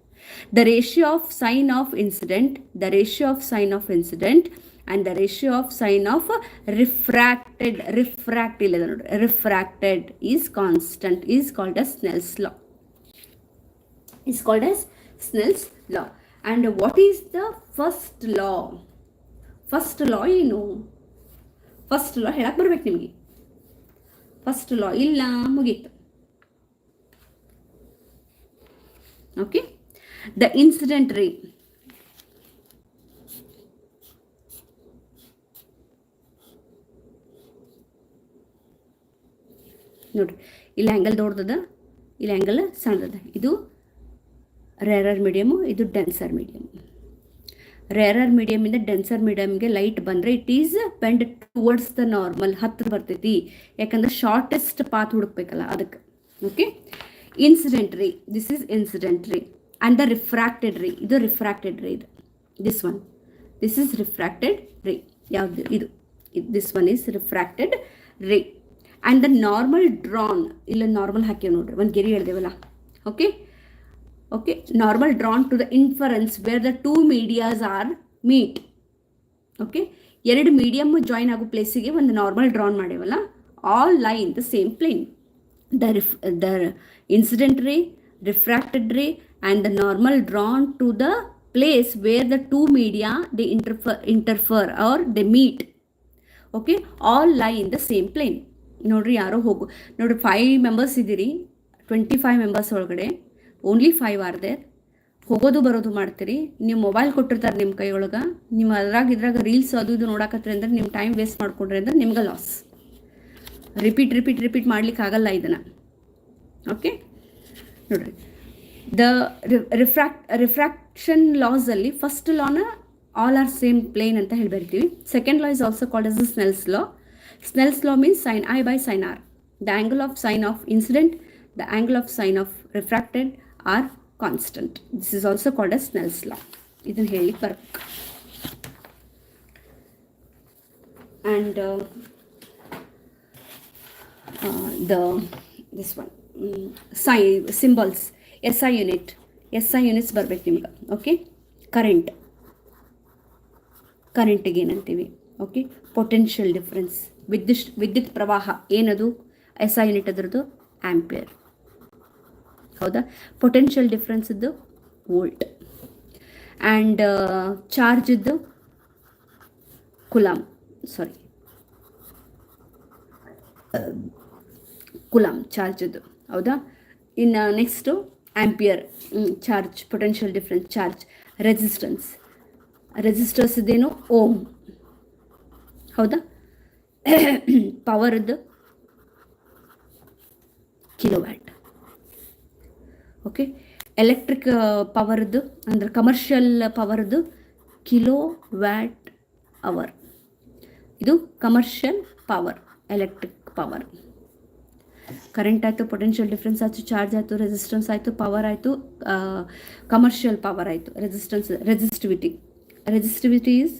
The ratio of sin of incident, the ratio of sin of incident and the ratio of sin of refracted ಇಲ್ಲ ನೋಡ್ರಿ, refracted is constant is called as Snell's law. Is called as Snell's law. And what is the first law? First law ಏನು? First law ಹೇಳಕ್ಕೆ ಬರ್ಬೇಕು ನಿಮಗೆ. First law ಇಲ್ಲ, ಮುಗೀತು. Okay, the incident ರೇ. ನೋಡ್ರಿ, ಇಲ್ಲಿ ಆ್ಯಂಗಲ್ ದೊಡ್ಡದ, ಇಲ್ಲಿ ಆ್ಯಂಗಲ್ ಸಣ್ಣದ. ಇದು ರೇರರ್ ಮೀಡಿಯಮು, ಇದು ಡೆನ್ಸರ್ ಮೀಡಿಯಮ್. ರೇರರ್ ಮೀಡಿಯಮಿಂದ ಡೆನ್ಸರ್ ಮೀಡಿಯಮ್ಗೆ ಲೈಟ್ ಬಂದರೆ it is bend towards the normal, ಹತ್ತಿರ ಬರ್ತೈತಿ. ಯಾಕಂದ್ರೆ ಶಾರ್ಟೆಸ್ಟ್ ಪಾತ್ ಹುಡುಕ್ಬೇಕಲ್ಲ ಅದಕ್ಕೆ. Okay, incident ray, this is incident ray. And the refracted ray, ಇದು ರಿಫ್ರಾಕ್ಟೆಡ್ ರೇ. ಇದು this one, this is refracted ray. ಯಾವುದು ಇದು? This one is refracted ray. And the normal drawn, ಇಲ್ಲ ನಾರ್ಮಲ್ ಹಾಕಿ ನೋಡ್ರಿ, ಒಂದು ಗೆರೆ ಹೇಳ್ದೇವಲ್ಲ. Okay, okay, normal drawn to the inference where the two medias are meet. okay, ಎರಡು ಮೀಡಿಯಮ್ ಜಾಯಿನ್ ಆಗೋ ಪ್ಲೇಸಿಗೆ ಒಂದು ನಾರ್ಮಲ್ ಡ್ರಾನ್ ಮಾಡೇವಲ್ಲ, all lie in the same plane. The incident ray, refracted ray and the normal drawn to the place where the two media they interfere are they meet. Okay, all lie in the same plane. ನೋಡ್ರಿ, ಯಾರೋ ಹೋಗು ನೋಡ್ರಿ, 5 members ಇದ್ದೀರಿ, 25 members ಒಳಗಡೆ only 5 are there. ಹೋಗೋದು ಬರೋದು ಮಾಡ್ತೀರಿ. ನೀವು ಮೊಬೈಲ್ ಕೊಟ್ಟಿರ್ತಾರೆ ನಿಮ್ಮ ಕೈ ಒಳಗೆ, ನೀವು ಇದ್ರಾಗ ರೀಲ್ಸ್ ಅದು ಇದು ನೋಡಕತ್ರಿ ಅಂದ್ರೆ ನಿಮ್ಮ ಟೈಮ್ ವೇಸ್ಟ್ ಮಾಡ್ಕೊಂಡ್ರಿ ಅಂದ್ರೆ ನಿಮ್ಗೆ ಲಾಸ್. ರಿಪೀಟ್ ಮಾಡ್ಲಿಕ್ಕೆ ಆಗಲ್ಲ ಇದನ್ನು. ಓಕೆ, ನೋಡ್ರಿ, ದ ರಿಫ್ರಾಕ್ಷನ್ ಲಾಸಲ್ಲಿ ಫಸ್ಟ್ ಲಾನ ಆಲ್ ಆರ್ ಸೇಮ್ ಪ್ಲೇನ್ ಅಂತ ಹೇಳಿ ಬರಿತೀವಿ. Second law is also called as the Snell's law. Snell's law means sin I by sin R. The angle of sin of incident, the angle of sin of refracted are constant. This is also called as Snell's law. ಇದನ್ನು ಹೇಳಿ ಬರಬೇಕು. And this one symbols, SI units ಬರಬೇಕು ನಿಮ್ಗೆ. Okay, ಕರೆಂಟಿಗೆ ಏನಂತೀವಿ? Okay, potential difference, ವಿದ್ಯುತ್ ಪ್ರವಾಹ ಏನದು? SI unit ಅದರದ್ದು ಆಂಪಿಯರ್. ಹೌದಾ? ಪೊಟೆನ್ಷಿಯಲ್ ಡಿಫ್ರೆನ್ಸ್ ಇದ್ದು ವೋಲ್ಟ್. ಆ್ಯಂಡ್ ಚಾರ್ಜ್ ಇದ್ದು ಕುಲಾಮ್ ಚಾರ್ಜ್ ಇದ್ದು. ಹೌದಾ? ಇನ್ನು next ampere, charge, potential difference, charge. Resistors ಇದೇನು? ಓಮ್. ಹೌದಾ? ಪವರ್ದು ಕಿಲೋವ್ಯಾಟ್. ಓಕೆ, ಎಲೆಕ್ಟ್ರಿಕ್ ಪವರ್ದು ಅಂದ್ರೆ ಕಮರ್ಷಿಯಲ್ ಪವರ್ದು ಕಿಲೋವ್ಯಾಟ್ ಅವರ್. ಇದು commercial power, electric power. Current ಆಯಿತು, ಪೊಟೆನ್ಷಿಯಲ್ ಡಿಫ್ರೆನ್ಸ್ ಆಯಿತು, ಚಾರ್ಜ್ ಆಯಿತು, ರೆಸಿಸ್ಟೆನ್ಸ್ ಆಯಿತು, ಪವರ್ ಆಯಿತು, ಕಮರ್ಷಿಯಲ್ ಪವರ್ ಆಯಿತು. Resistivity is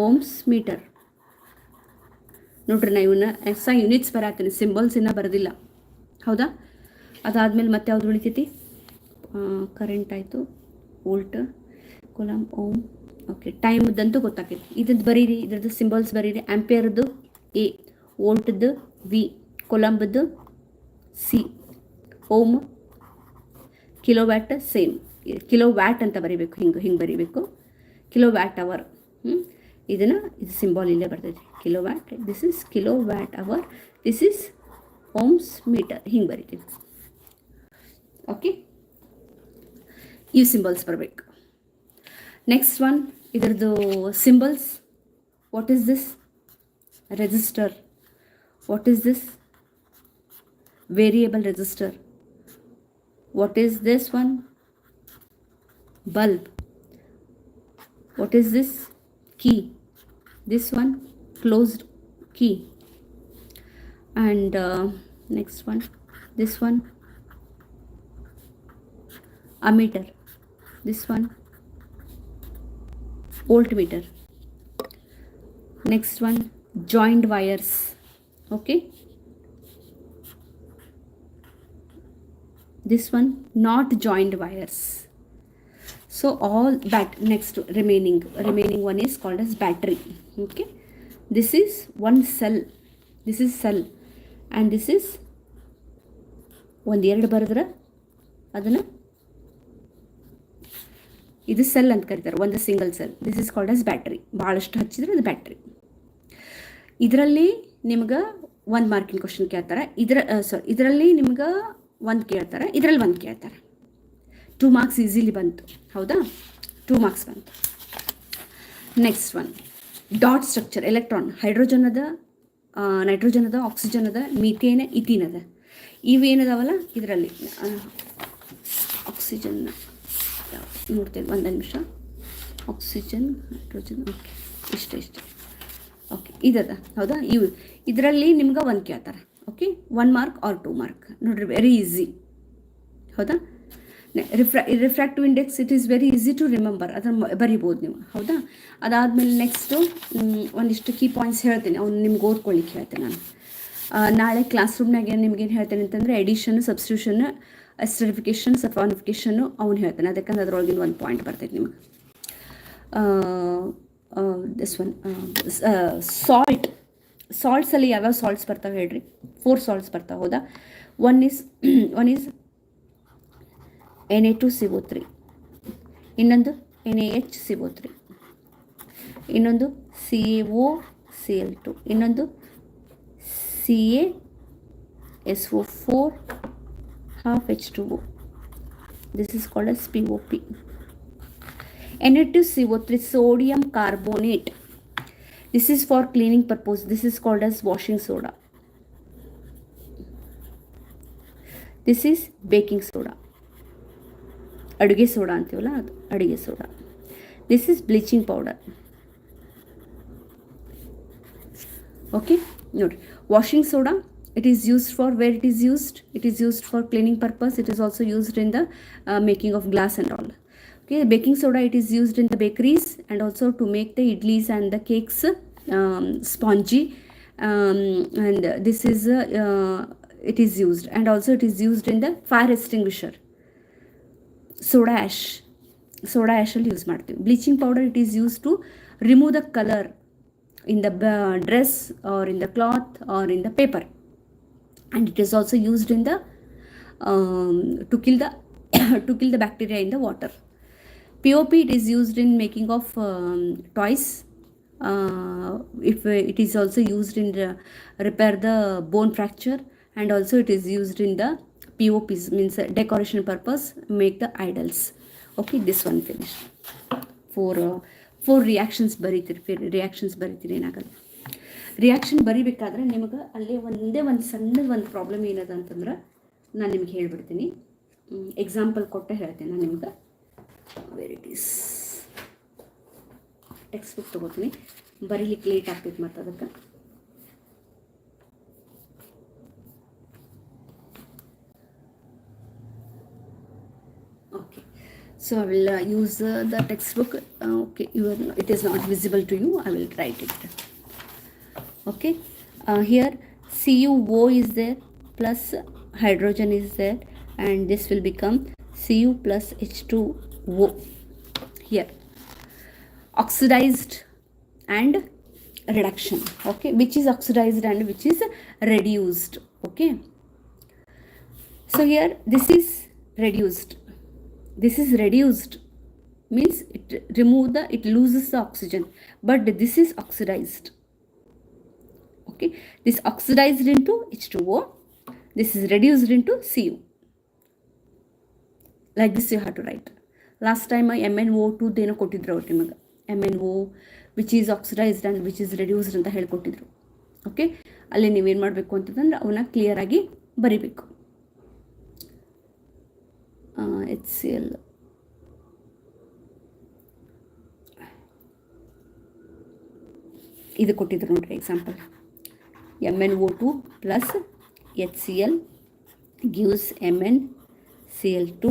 ohms metre. ನೋಡ್ರಿ, ನಾ ಇವನ್ನ SI ಯೂನಿಟ್ಸ್ ಬರಾತೀನಿ, ಸಿಂಬಲ್ಸ್ ಇನ್ನೂ ಬರೋದಿಲ್ಲ. ಹೌದಾ? ಅದಾದಮೇಲೆ ಮತ್ತೆ ಯಾವ್ದು ಉಳಿತೈತಿ? ಕರೆಂಟ್ ಆಯಿತು, ವೋಲ್ಟ್, ಕೂಲಂಬ್, ಓಮ್. ಓಕೆ, ಟೈಮ್ದಂತೂ ಗೊತ್ತಾಕೈತಿ. ಇದ್ರದ್ದು ಬರೀರಿ, ಇದ್ರದ್ದು ಸಿಂಬಲ್ಸ್ ಬರೀರಿ. ಆಂಪಿಯರ್ದು A, ವೋಲ್ಟ್ದು V, ಕೂಲಂಬ್ದು C, ohm, kilowatt same. Kilowatt ಅಂತ ಬರೀಬೇಕು, ಹಿಂಗೆ ಬರೀಬೇಕು, ಕಿಲೋವ್ಯಾಟ್ ಅವರ್. ಇದು ಸಿಂಬಾಲ್ ಇಲ್ಲೇ ಬರ್ತೈತಿ, kilowatt. This is kilowatt hour, this is ohms metre. ಹಿಂಗೆ ಬರಿತೀವಿ. ಓಕೆ, ಈ ಸಿಂಬಲ್ಸ್ ಬರಬೇಕು. ನೆಕ್ಸ್ಟ್ ಒನ್, ಇದರದ್ದು symbols. What is this? Resistor. What is this? Variable resistor. What is this one? Bulb. What is this? Key. This one, closed key. And next one, this one, ammeter. This one, voltmeter. Next one, joined wires. Okay. This one, not joined wires. So all that. Next, remaining one is called as battery. Okay, this is one cell. This is cell, and this is ಒಂದು ಎರಡು ಬರೆದ್ರೆ ಅದನ್ನು ಇದು cell ಅಂತ ಕರೀತಾರೆ, ಒಂದು single cell. This is called as battery. ಭಾಳಷ್ಟು ಹಚ್ಚಿದ್ರೆ ಅದು ಬ್ಯಾಟ್ರಿ. ಇದರಲ್ಲಿ ನಿಮ್ಗೆ 1 ಮಾರ್ಕಿನ ಕ್ವಶನ್ ಕೇಳ್ತಾರೆ. ಇದರಲ್ಲಿ ನಿಮ್ಗೆ 1 ಕೇಳ್ತಾರೆ, ಇದರಲ್ಲಿ 1 ಕೇಳ್ತಾರೆ. 2 ಮಾರ್ಕ್ಸ್ ಈಸಿಲಿ ಬಂತು, ಹೌದಾ? 2 ಮಾರ್ಕ್ಸ್ ಬಂತು. Next one, dot structure. Electron, hydrogen ಅದ, ನೈಟ್ರೋಜನ್ ಅದ, ಆಕ್ಸಿಜನ್ ಅದ, ಮೀಥೇನ್, ಇಥೀನ್ ಅದ. ಇವೇನದಾವಲ್ಲ ಇದರಲ್ಲಿ ಆಕ್ಸಿಜನ್ ನೋಡ್ತೇವೆ, ಒಂದು ನಿಮಿಷ. ಆಕ್ಸಿಜನ್, ನೈಟ್ರೋಜನ್, ಓಕೆ, ಇಷ್ಟ ಓಕೆ, ಇದದ, ಹೌದಾ? ಇದರಲ್ಲಿ ನಿಮ್ಗೆ 1 ಕೇಳ್ತಾರೆ. Okay, 1 mark or 2 mark. ನೋಡ್ರಿ, ವೆರಿ ಈಸಿ, ಹೌದಾ? Refractive index, it is very easy to remember. ಅದನ್ನು ಬರಿಬೋದು ನೀವು, ಹೌದಾ? ಅದಾದಮೇಲೆ ನೆಕ್ಸ್ಟು ಒಂದಿಷ್ಟು ಕೀ ಪಾಯಿಂಟ್ಸ್ ಹೇಳ್ತೀನಿ, ಅವ್ನು ನಿಮ್ಗೆ ಓದ್ಕೊಳ್ಳಿಕ್ಕೆ ಹೇಳ್ತೇನೆ ನಾನು. ನಾಳೆ ಕ್ಲಾಸ್ ರೂಮ್ನಾಗ ನಿಮ್ಗೇನು ಹೇಳ್ತೇನೆ ಅಂತಂದರೆ ಎಡಿಷನ್, ಸಬ್ಸ್ಟಿಟ್ಯೂಷನ್, ಎಸ್ಟರಿಫಿಕೇಷನ್, ಸಫಾನಿಫಿಕೇಷನ್ನು ಅವ್ನು ಹೇಳ್ತೇನೆ. ಅದಕ್ಕಂದ್ರೆ ಅದರೊಳಗಿನ 1 ಪಾಯಿಂಟ್ ಬರ್ತೈತೆ ನಿಮ್ಗೆ. ದಿಸ್ ಒನ್, ಸಾಲ್ಟ್ಸಲ್ಲಿ ಯಾವ್ಯಾವ ಸಾಲ್ಟ್ಸ್ ಬರ್ತಾವೆ ಹೇಳ್ರಿ? 4 ಸಾಲ್ಟ್ಸ್ ಬರ್ತಾವೆ, ಹೌದಾ? ಒನ್ ಈಸ್ Na2CO3, ಇನ್ನೊಂದು NaHCO3, ಇನ್ನೊಂದು CaOCl2, ಇನ್ನೊಂದು CaSO4 half H2O. This is called as POP. Na2CO3, sodium carbonate. This is for cleaning purpose. This is called as washing soda. This is baking soda. ಅಡುಗೆ soda ಅಂತೀವಲ್ಲ, ಅದು ಅಡುಗೆ soda. This is bleaching powder. Okay, ನೋಡಿರಿ, washing soda, it is used for, where it is used? It is used for cleaning purpose. It is also used in the making of glass and all. Okay, baking soda, it is used in the bakeries and also to make the idlis and the cakes spongy. And this is it is used, and also it is used in the fire extinguisher. Soda ash ಅಲ್ಲಿ use ಮಾಡ್ತೀವಿ. Bleaching powder, it is use to remove the colour in the dress or in the cloth or in the paper, and it is also used in the to kill the bacteria in the water. POP, it is used in making of toys. If it is also used in repair the bone fracture, and also it is used in the POPs, means decoration purpose, make the idols. Okay, this one finished. four reactions ಬರೀತೀರಿ. ಏನಾಗಲ್ಲ, reaction ಬರಿಬೇಕಾದ್ರೆ ನಿಮಗೆ ಅಲ್ಲೇ ಒಂದು ಸಣ್ಣದು problem ಏನದ ಅಂತಂದ್ರೆ ನಾನು ನಿಮ್ಗೆ ಹೇಳ್ಬಿಡ್ತೀನಿ. ಎಕ್ಸಾಂಪಲ್ ಕೊಟ್ಟೆ ಹೇಳ್ತೀನಿ ನಾನು ನಿಮ್ಗೆ. Where it is, text book ತೊಗೋತೀನಿ, ಬರೀಲಿಕ್ಕೆ ಲೇಟ್ ಆಗ್ತೈತೆ ಮತ್ತು ಅದಕ್ಕೆ. Okay, so I will use the textbook. Okay, it is not visible to you. I will write it. Okay, here CuO is there, plus hydrogen is there, and this will become Cu plus H2O. Here, oxidized and reduction. Okay, which is oxidized and which is reduced. Okay, so here this is reduced. This is reduced means it loses the oxygen, but this is oxidized. Okay, this oxidized into H2O, this is reduced into Cu. Like this you have to write. Last time MnO2 ಏನೋ ಕೊಟ್ಟಿದ್ರು ಅವ್ರು ನಿಮಗೆ, MnO which is oxidised and which is reduced ಅಂತ ಹೇಳ್ಕೊಟ್ಟಿದ್ರು. Okay, ಅಲ್ಲಿ ನೀವೇನು ಮಾಡಬೇಕು ಅಂತಂದ್ರೆ ಅವನ್ನ ಕ್ಲಿಯರಾಗಿ ಬರಿಬೇಕು. HCl ಇದು ಕೊಟ್ಟಿದ್ರು ನೋಡ್ರಿ example. MnO2 plus HCl gives MnCl2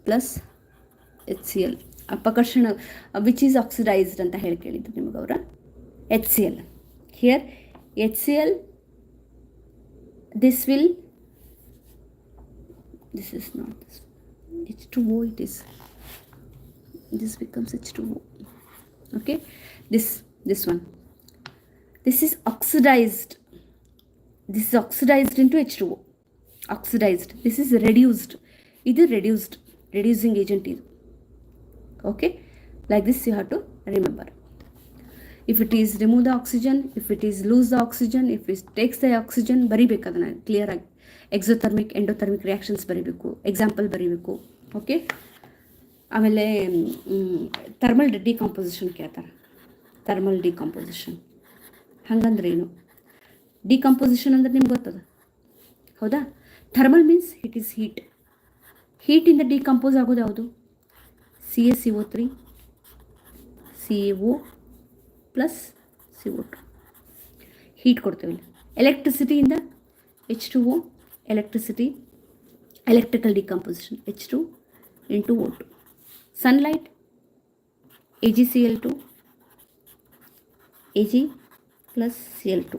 plus HCl. ಅಪಕರ್ಷಣ ವಿಚ್ ಈಸ್ ಆಕ್ಸಿಡೈಸ್ಡ್ ಅಂತ ಹೇಳಿ ಕೇಳಿದ್ರು ನಿಮಗೆ ಅವರ HCl. Here HCl, this is not this, H2O it is, this becomes H2O. Okay, this one, this is oxidized into H2O, oxidized. This is reduced, ಇದು reducing agent ಇದು. Okay, like this you have to remember. If it is remove the oxygen, if it is lose the oxygen, if it takes the oxygen, ಬರಿಬೇಕು ಅದನ್ನು clear ಆಗಿ. Exothermic endothermic reactions ಬರಿಬೇಕು, example ಬರಿಬೇಕು. Okay, ಆಮೇಲೆ thermal decomposition ಕೇಳ್ತಾರೆ. Thermal decomposition ಹಂಗಂದ್ರೆ ಏನು? Decomposition ಅಂದ್ರೆ ನಿಮ್ಗೆ ಗೊತ್ತದ ಹೌದಾ? ಥರ್ಮಲ್ ಮೀನ್ಸ್ ಇಟ್ ಈಸ್ ಹೀಟಿಂದ ಡಿಕಂಪೋಸ್ ಆಗೋದು ಯಾವುದು? CaCO3 CaO plus CO2 heat ಕೊಡ್ತೇವೆ. ಎಲೆಕ್ಟ್ರಿಸಿಟಿಯಿಂದ H2O, electrical decomposition H2 into O2. Sunlight AgCl2 Ag plus Cl2.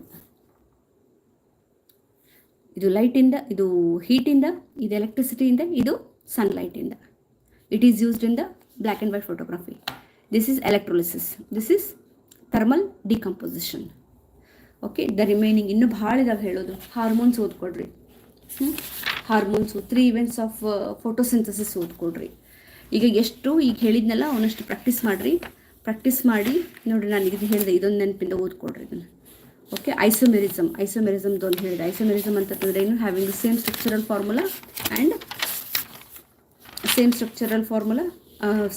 ಇದು ಲೈಟಿಂದ, ಇದು ಹೀಟಿಂದ, ಇದು ಎಲೆಕ್ಟ್ರಿಸಿಟಿಯಿಂದ, ಇದು ಸನ್ಲೈಟಿಂದ. It is used in the black and white photography. This is electrolysis, this is thermal decomposition. Okay, the remaining ಇನ್ನೂ ಭಾಳ ಇದಾವೆ ಹೇಳೋದು. ಹಾರ್ಮೋನ್ಸ್ ಓದ್ಕೊಡ್ರಿ, ಹಾರ್ಮೋನ್ಸು, 3 events ಆಫ್ ಫೋಟೋಸಿಂಥಸಿಸ್ ಓದ್ಕೊಡ್ರಿ. ಈಗ ಹೇಳಿದ್ನಲ್ಲ ಅವನಷ್ಟು ಪ್ರಾಕ್ಟೀಸ್ ಮಾಡಿ ನೋಡಿರಿ. ನಾನು ಇದು ಹೇಳಿದೆ, ಇದೊಂದು ನೆನಪಿಂದ ಓದ್ಕೊಡ್ರಿ ಇದನ್ನು. ಓಕೆ, ಐಸೋಮೆರಿಸಮ್ದು ಒಂದು ಹೇಳಿದೆ. ಐಸೋಮೆರಿಸಮ್ ಅಂತಂದರೆ ಏನು? Having same structural formula and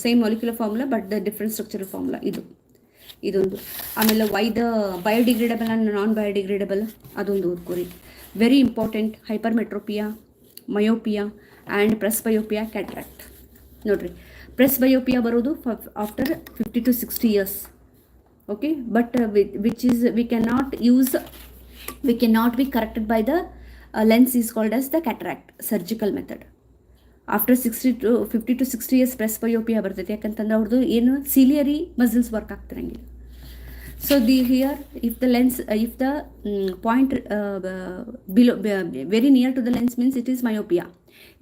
same molecular formula but the different structural formula, ಇದೊಂದು. ಆಮೇಲೆ ವೈದ ಬಯೋಡಿಗ್ರೇಡಬಲ್ ಆ್ಯಂಡ್ ನಾನ್ ಬಯೋಡಿಗ್ರೇಡಬಲ್ ಅದೊಂದು ಓದ್ಕೊರಿ. Very important. Hypermetropia, myopia and presbyopia, cataract. ನೋಡಿರಿ, ಪ್ರೆಸ್ಬಯೋಪಿಯಾ ಬರೋದು after 50 to 60 years. Okay, but we cannot be corrected by the lens is called as the cataract surgical method. After 50 to 60 years presbyopia ಬರ್ತೈತಿ. ಯಾಕಂತಂದ್ರೆ ಅವ್ರದ್ದು ಏನು ciliary muscles work ಆಗ್ತಿರಂಗಿಲ್ಲ. So here if the point below very near to the lens means it is myopia.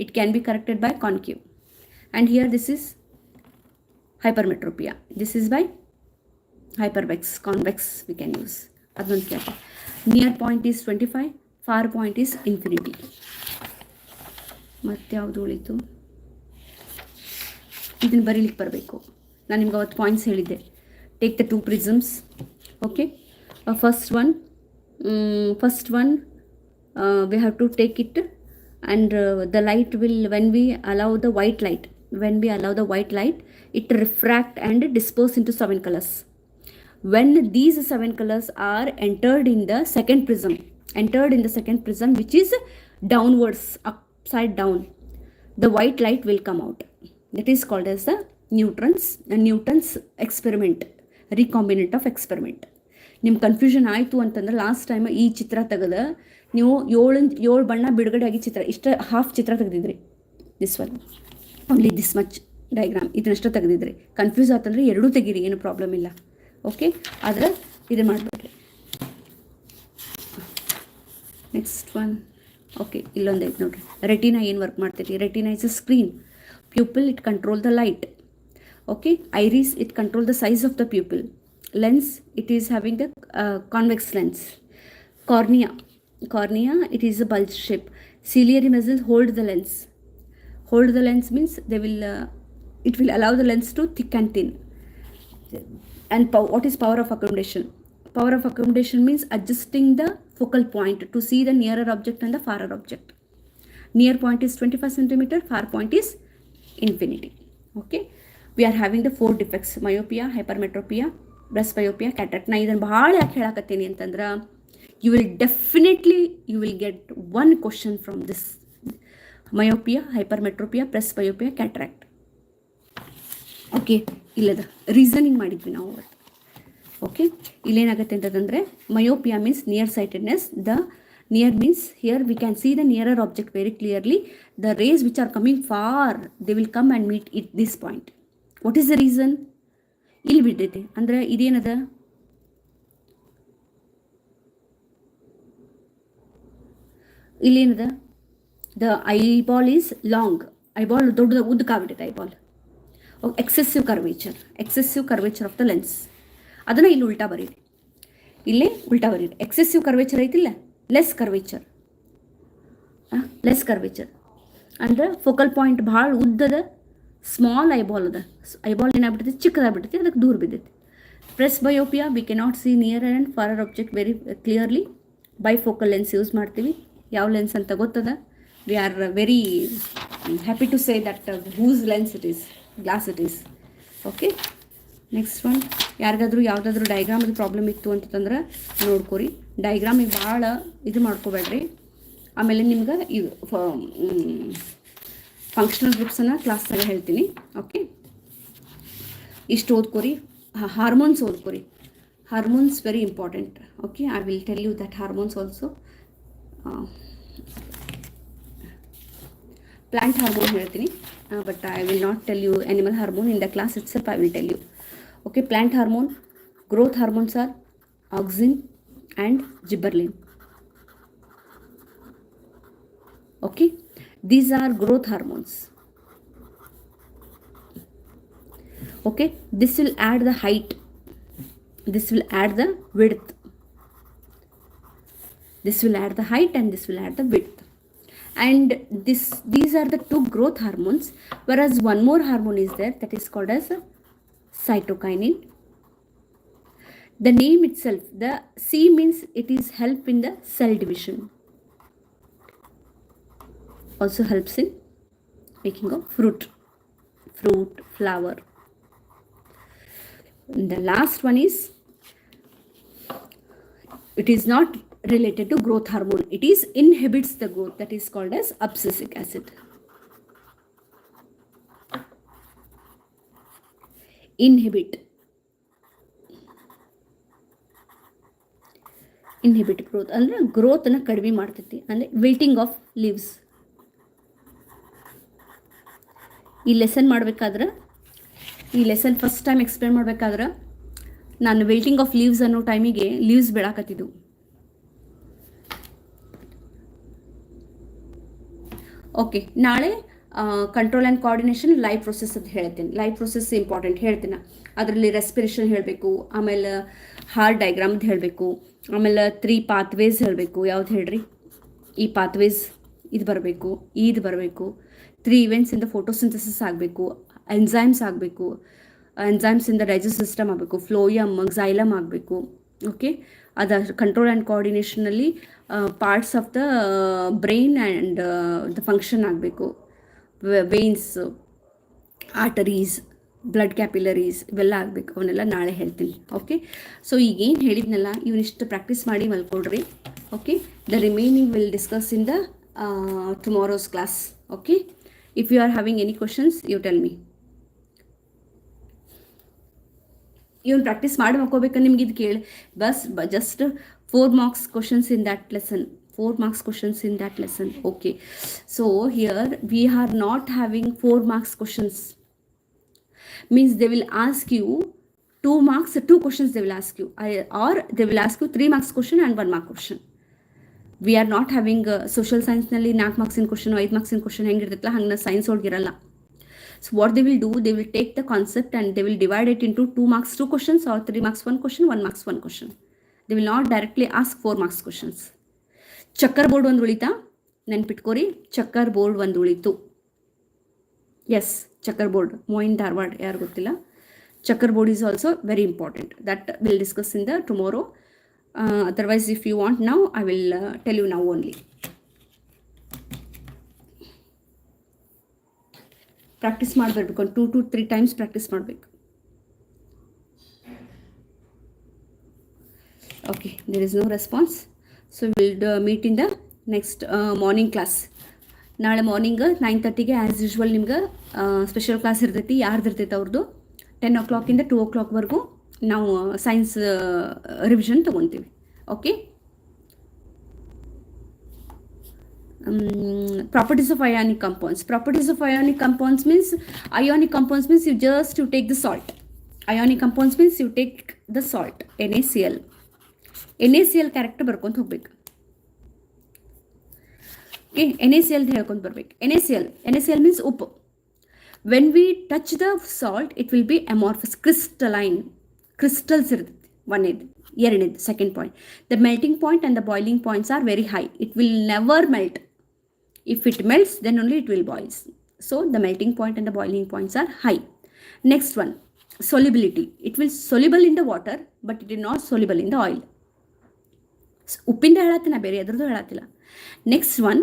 It can be corrected by concave, and here this is hypermetropia. This is by hypervex, convex we can use. ಅದೊಂದು ಕೇಳಿ. Near point is 25, for point is infinity. ಮತ್ತು ಯಾವುದು ಉಳಿತು? ಇದನ್ನು ಬರೀಲಿಕ್ಕೆ ಬರಬೇಕು. ನಾನು ನಿಮ್ಗೆ ಅವತ್ತು ಪಾಯಿಂಟ್ಸ್ ಹೇಳಿದ್ದೆ. Take the 2 prisms. Okay, first one we have to take it, and the light will, when we allow the white light, it refract and disperse into 7 colors. When these 7 colors are entered in the second prism, which is downwards, upside down, the white light will come out. That is called as the Newton's experiment, recombinant of experiment. ನಿಮ್ಮ confusion ಆಯಿತು ಅಂತಂದ್ರೆ last time ಈ ಚಿತ್ರ ತೆಗೆದ ನೀವು 7 ಬಣ್ಣ ಬಿಡುಗಡೆ ಆಗಿ ಚಿತ್ರ ಇಷ್ಟ ಹಾಫ್ ಚಿತ್ರ ತೆಗೆದಿದ್ರಿ. This one only this much diagram, ಇದನ್ನಷ್ಟು ತೆಗೆದಿದ್ರಿ. ಕನ್ಫ್ಯೂಸ್ ಆತಂದ್ರೆ ಎರಡೂ ತೆಗೀರಿ, ಏನು ಪ್ರಾಬ್ಲಮ್ ಇಲ್ಲ. ಓಕೆ, ಆದರೆ ಇದು ಮಾಡಿಬಿಡ್ರಿ. Next one. ಓಕೆ, ಇಲ್ಲೊಂದು ಐತೆ ನೋಡಿರಿ. ರೆಟಿನಾ ಏನು ವರ್ಕ್ ಮಾಡ್ತೀರಿ? Retina is a screen. Pupil it control the light. Okay, iris it control the size of the pupil. Lens, it is having the convex lens. Cornea, it is a bulge shape. Ciliary muscles hold the lens. Hold the lens means it will allow the lens to thick and thin. And what is power of accommodation? Power of accommodation means adjusting the focal point to see the nearer object and the farer object. Near point is 25 centimeter, far point is infinity. Okay, we are having the 4 defects: myopia, hypermetropia, presbyopia, cataract. Na idan bahಳ ಯಾಕೆ ಹೇಳಕತ್ತೀನಿ ಅಂತಂದ್ರೆ you will get one question from this: myopia, hypermetropia, presbyopia, cataract. Okay, ಇಲ್ಲದ reasoning ಮಾಡಿದ್ವಿ ನಾವು. Okay, ಇಲ್ಲೇನಾಗುತ್ತೆ ಅಂತಂದರೆ myopia means near sightedness. The near means here we can see the nearer object very clearly. The rays which are coming far, they will come and meet at this point. What is the reason? ಇಲ್ಲಿ ಬಿದ್ದೈತೆ ಅಂದ್ರೆ ಇದೇನದ, ಇಲ್ಲೇನದ, the eyeball is long. Eyeball ದೊಡ್ಡದ ಉದ್ದಕ್ಕಾಗ್ಬಿಟ್ಟೈತೆ eyeball. Excessive curvature of the lens. ಅದನ್ನು ಇಲ್ಲಿ ಉಲ್ಟಾ ಬರೀರಿ, ಇಲ್ಲೇ ಉಲ್ಟಾ ಬರೀರಿ. ಎಕ್ಸೆಸಿವ್ ಕರ್ವೇಚರ್ ಐತಿಲ್ಲ, ಲೆಸ್ ಕರ್ವೇಚರ್ ಅಂದ್ರೆ ಫೋಕಲ್ ಪಾಯಿಂಟ್ ಭಾಳ ಉದ್ದದ ಸ್ಮಾಲ್ ಐಬಾಲ್ ಅದ. ಐಬಾಲ್ ಏನಾಗ್ಬಿಡ್ತೈತಿ, ಚಿಕ್ಕದಾಗ್ಬಿಡ್ತೈತಿ, ಅದಕ್ಕೆ ದೂರ ಬಿದ್ದೈತಿ. Presbyopia, we cannot see near and farer object very clearly. Bifocal lens use ಮಾಡ್ತೀವಿ. ಯಾವ ಲೆನ್ಸ್ ಅಂತ ಗೊತ್ತದ. We are very happy to say that whose lens it is, glass it is. Okay, next one. ಯಾರಿಗಾದ್ರೂ ಯಾವುದಾದ್ರೂ ಡಯಾಗ್ರಾಮದ problem ಇತ್ತು ಅಂತಂದ್ರೆ ನೋಡ್ಕೊರಿ. ಡಯಾಗ್ರಾಮಿಗೆ ಭಾಳ ಇದು ಮಾಡ್ಕೋಬೇಡ್ರಿ. ಆಮೇಲೆ ನಿಮ್ಗೆ ಇದು ಫಂಕ್ಷನಲ್ ಗ್ರೂಪ್ಸನ್ನು ಕ್ಲಾಸ್ನಾಗ ಹೇಳ್ತೀನಿ. ಓಕೆ, ಇಷ್ಟು ಓದ್ಕೊರಿ. ಹಾರ್ಮೋನ್ಸ್ ಓದ್ಕೊರಿ. Hormones very important. Okay, I will tell you that hormones also. Plant hormone ಹೇಳ್ತೀನಿ, but I will not tell you animal hormone. In the class itself I will tell you. Okay, plant hormone, growth hormones are auxin and gibberellin. Okay, these are growth hormones. Okay, this will add the height, this will add the width, this will add the height and this will add the width. And these are the 2 growth hormones, whereas one more hormone is there that is called as cytokinin. The name itself, the C means it is help in the cell division, also helps in making of fruit, flower. The last one is, it is not related to growth hormone, it is inhibits the growth, that is called as abscisic acid. Inhibit growth ಅಂದರೆ ಗ್ರೋತನ್ನು ಕಡಿಮೆ ಮಾಡ್ತೈತಿ, ಅಂದರೆ wilting of leaves. ಈ lesson ಮಾಡಬೇಕಾದ್ರೆ, ಈ lesson first time explain ಮಾಡಬೇಕಾದ್ರೆ ನಾನು wilting of leaves ಅನ್ನೋ ಟೈಮಿಗೆ ಲೀವ್ಸ್ ಬೆಳಕತ್ತಿದ್ದು. ಓಕೆ, ನಾಳೆ control and coordination live process ಅಂತ ಹೇಳ್ತೀನಿ. ಲೈವ್ ಪ್ರೊಸೆಸ್ ಇಂಪಾರ್ಟೆಂಟ್ ಹೇಳ್ತೀನಿ. ಅದರಲ್ಲಿ ರೆಸ್ಪಿರೇಷನ್ ಹೇಳಬೇಕು, ಆಮೇಲೆ ಹಾರ್ಟ್ ಡಯಾಗ್ರಾಮ್ದು ಹೇಳಬೇಕು, ಆಮೇಲೆ 3 ಪಾತ್ವೇಸ್ ಹೇಳಬೇಕು. ಯಾವ್ದು ಹೇಳ್ರಿ? ಈ ಪಾತ್ವೇಸ್ ಇದು ಬರಬೇಕು, ಇದು ಬರಬೇಕು. 3 ಇವೆಂಟ್ಸ್ ಇಂದ ಫೋಟೋಸಿಂಥಸಿಸ್ ಆಗಬೇಕು, ಎನ್ಸೈಮ್ಸ್ ಆಗಬೇಕು, ಎನ್ಸೈಮ್ಸ್ ಇಂದ ಡೈಜೆಸ್ಟ್ ಸಿಸ್ಟಮ್ ಆಗಬೇಕು, ಫ್ಲೋಯಮ್, ಝೈಲಮ್ ಆಗಬೇಕು. ಓಕೆ, ಅದು ಕಂಟ್ರೋಲ್ ಆ್ಯಂಡ್ ಕೋಆರ್ಡಿನೇಷನಲ್ಲಿ parts of the brain and the function ಆಗಬೇಕು. ವೇನ್ಸ್, ಆರ್ಟರೀಸ್, ಬ್ಲಡ್ ಕ್ಯಾಪಿಲರೀಸ್ ಇವೆಲ್ಲ ಆಗಬೇಕು. ಅವನ್ನೆಲ್ಲ ನಾಳೆ ಹೇಳ್ತೀನಿ. ಓಕೆ, ಸೊ ಈಗೇನು ಹೇಳಿದ್ನಲ್ಲ ಇವನಿಷ್ಟು ಪ್ರಾಕ್ಟೀಸ್ ಮಾಡಿ ಮಲ್ಕೊಳ್ರಿ. Okay, the remaining will discuss in the tomorrow's class. Okay, if you are having any questions you tell me. ಇವನು ಪ್ರಾಕ್ಟೀಸ್ ಮಾಡಿ ಮಲ್ಕೋಬೇಕಂದ್ರೆ ನಿಮ್ಗೆ ಇದು ಕೇಳಿ just 4 marks questions in that lesson. 4 marks questions in that lesson. Okay, so here we are not having 4 marks questions. Means they will ask you 2 marks, 2 questions they will ask you, or they will ask you 3 marks question and 1 mark question. We are not having social science ನಲ್ಲಿ 4 marks in question, 5 marks in question ಹೆಂಗಿರ್ತೈತಲ್ಲ ಹಂಗೆ science ಒಳಗಿರಲ್ಲ. So what they will do, they will take the concept and they will divide it into 2 marks 2 questions or 3 marks 1 question, 1 marks 1 question. They will not directly ask 4 marks questions. Checker board ಒಂದು ಉಳಿತಾ, ನೆನ್ಪಿಟ್ಕೋರಿ. Checker board ಒಂದು ಉಳಿತು. Yes, checker board, Moin Dharwad, ಯಾರು ಗೊತ್ತಿಲ್ಲ. Checker board is also very important. That will discuss in the tomorrow. Otherwise, if you want now, I will tell you now only. Practice ಮಾಡಬರ್ಬೇಕು. ಒಂದು 2 to 3 times practice ಮಾಡಬೇಕು. Okay, there is no response. So will meet in the next morning class. ನಾಳೆ morning 9:30ಗೆ as usual ನಿಮ್ಗೆ special class ಇರ್ತೈತಿ. ಯಾರ್ದು ಇರ್ತೈತೆ ಅವ್ರದ್ದು 10 o'clock ಇಂದ 2 o'clockವರೆಗೂ ನಾವು ಸೈನ್ಸ್ ರಿವಿಷನ್ ತೊಗೊತೀವಿ. Okay, properties of ionic compounds. Properties of ionic compounds means you take the salt. Ionic compounds means you take the salt, NaCl. NaCl character ಬರ್ಕೊಂತ ಹೋಗ್ಬೇಕು. ಓಕೆ, NaCl ಹೇಳ್ಕೊಂತ ಬರ್ಬೇಕು. NaCl means ಉಪ್ಪು. When we touch the salt, it will be amorphous, crystalline. Crystals ಇರ್ತೈತಿ. ಒಂದೇದು. ಎರಡನೇದು, second point, the melting point and the boiling points are very high. It will never melt. If it melts, then only it will boil. So the melting point and the boiling points are high. Next one, solubility. It will soluble in the water, but it is not soluble in the oil. ಉಪ್ಪಿಂದ ಹೇಳತ್ತಿನ, ಬೇರೆ ಎದ್ರದ್ದು ಹೇಳತ್ತಿಲ್ಲ. Next one,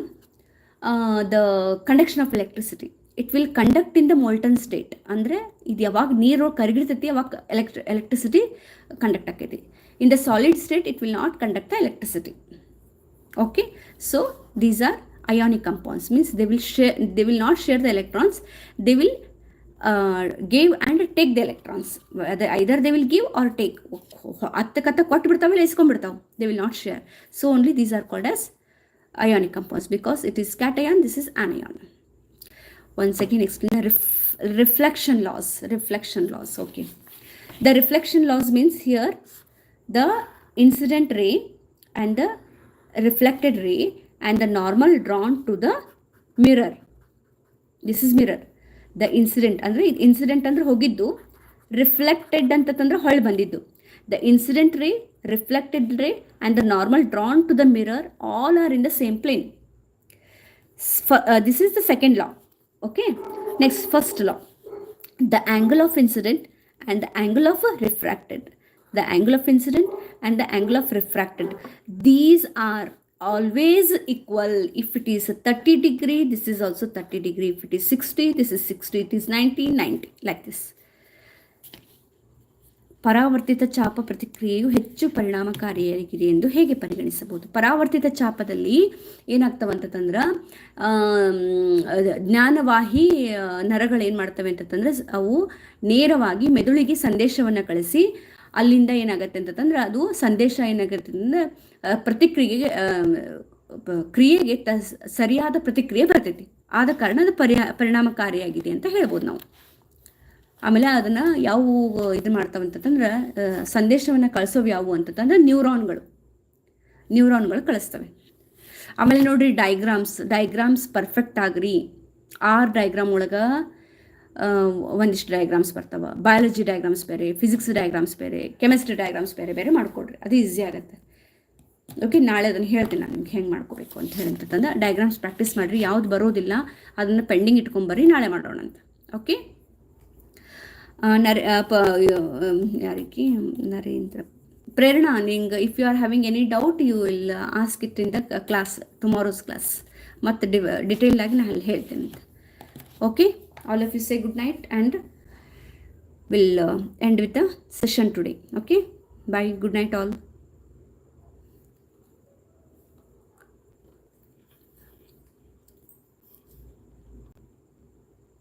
the conduction of electricity. It will conduct in the molten state. ಅಂದರೆ ಇದು ಯಾವಾಗ ನೀರು ಕರಗಿರ್ತೈತಿ ಅವಾಗ ಎಲೆಕ್ಟ್ರಿಸಿಟಿ ಕಂಡಕ್ಟ್ ಆಕೈತಿ. In the solid state, it will not conduct the electricity. Okay, so these are ionic compounds. Means they will not share the electrons. They will give and take the electrons. Either they will give or take. ಅತ್ತಕತ್ತ ಕೊಟ್ಟು ಬಿಡ್ತಾವೆ, ಇಲ್ಲ ಇಸ್ಕೊಂಡ್ಬಿಡ್ತಾವೆ. They will not share. So only these are called as ionic compounds because it is cation, this is anion. Once again explain the reflection laws. Okay, the reflection laws means here the incident ray and the reflected ray and the normal drawn to the mirror. This is mirror. The incident ಅಂದ್ರೆ ಹೋಗಿದ್ದು, reflected ಅಂತಂದ್ರೆ ಹೊಳ್ಳಿ ಬಂದಿದ್ದು. The incident ray, reflected ray and the normal drawn to the mirror all are in the same plane. This is the second law. Okay, next, first law, the angle of incident and the angle of refracted. The angle of incident and the angle of refracted, these are always equal. If it is 30 degree, this is also 30 degree. If it is 60, this is 60. It is 90, like this. ಪರಾವರ್ತಿತ ಚಾಪ ಪ್ರತಿಕ್ರಿಯೆಯು ಹೆಚ್ಚು ಪರಿಣಾಮಕಾರಿಯಾಗಿದೆ ಎಂದು ಹೇಗೆ ಪರಿಗಣಿಸಬಹುದು? ಪರಾವರ್ತಿತ ಚಾಪದಲ್ಲಿ ಏನಾಗ್ತವಂತಂದ್ರೆ ಜ್ಞಾನವಾಹಿ ನರಗಳು ಏನು ಮಾಡ್ತವೆ ಅಂತಂದ್ರೆ ಅವು ನೇರವಾಗಿ ಮೆದುಳಿಗೆ ಸಂದೇಶವನ್ನು ಕಳಿಸಿ ಅಲ್ಲಿಂದ ಏನಾಗುತ್ತೆ ಅಂತಂದ್ರೆ ಅದು ಸಂದೇಶ ಏನಾಗುತ್ತೆ ಅಂದರೆ ಕ್ರಿಯೆಗೆ ಸರಿಯಾದ ಪ್ರತಿಕ್ರಿಯೆ ಬರ್ತೈತಿ. ಆದ ಕಾರಣ ಅದು ಪರಿಣಾಮಕಾರಿಯಾಗಿದೆ ಅಂತ ಹೇಳ್ಬೋದು ನಾವು. ಆಮೇಲೆ ಅದನ್ನು ಯಾವ ಇದು ಮಾಡ್ತಾವಂತಂದ್ರೆ ಸಂದೇಶವನ್ನು ಕಳಿಸೋವು ಯಾವುವು ಅಂತಂದ್ರೆ ನ್ಯೂರಾನ್ಗಳು ಕಳಿಸ್ತವೆ. ಆಮೇಲೆ ನೋಡ್ರಿ ಡೈಗ್ರಾಮ್ಸ್ ಪರ್ಫೆಕ್ಟ್ ಆಗ್ರಿ. ಡೈಗ್ರಾಮ್ ಒಳಗೆ ಒಂದಿಷ್ಟು ಡಯಾಗ್ರಾಮ್ಸ್ ಬರ್ತಾವೆ. ಬಯಾಲಜಿ ಡಯಾಗ್ರಾಮ್ಸ್ ಬೇರೆ, ಫಿಸಿಕ್ಸ್ ಡಯಾಗ್ರಾಮ್ಸ್ ಬೇರೆ, ಕೆಮಿಸ್ಟ್ರಿ ಡಯಾಗ್ರಾಮ್ಸ್ ಬೇರೆ ಮಾಡ್ಕೊಡ್ರಿ, ಅದು ಈಸಿ ಆಗುತ್ತೆ. ಓಕೆ, ನಾಳೆ ಅದನ್ನು ಹೇಳ್ತೀನಿ ನಾನು ನಿಮ್ಗೆ ಹೆಂಗೆ ಮಾಡ್ಕೋಬೇಕು ಅಂತ ಹೇಳಿ ಅಂತಂದ್ರೆ ಡಯಾಗ್ರಾಮ್ಸ್ ಪ್ರಾಕ್ಟೀಸ್ ಮಾಡಿರಿ. ಯಾವ್ದು ಬರೋದಿಲ್ಲ ಅದನ್ನು ಪೆಂಡಿಂಗ್ ಇಟ್ಕೊಂಬರ್ರಿ, ನಾಳೆ ಮಾಡೋಣ ಅಂತ. ಓಕೆ, ಯಾರಿಗೆ ನರೇಂದ್ರ ಪ್ರೇರಣಾ, ನಿಂಗೆ if you are having any doubt you will ask it in the class, tomorrow's class. ಮತ್ತು ಡಿಟೇಲ್ ಆಗಿ ನಾನು ಅಲ್ಲಿ ಹೇಳ್ತೇನೆ ಅಂತ. Okay, all of you say good night and we'll end with the session today. Okay, bye, good night all.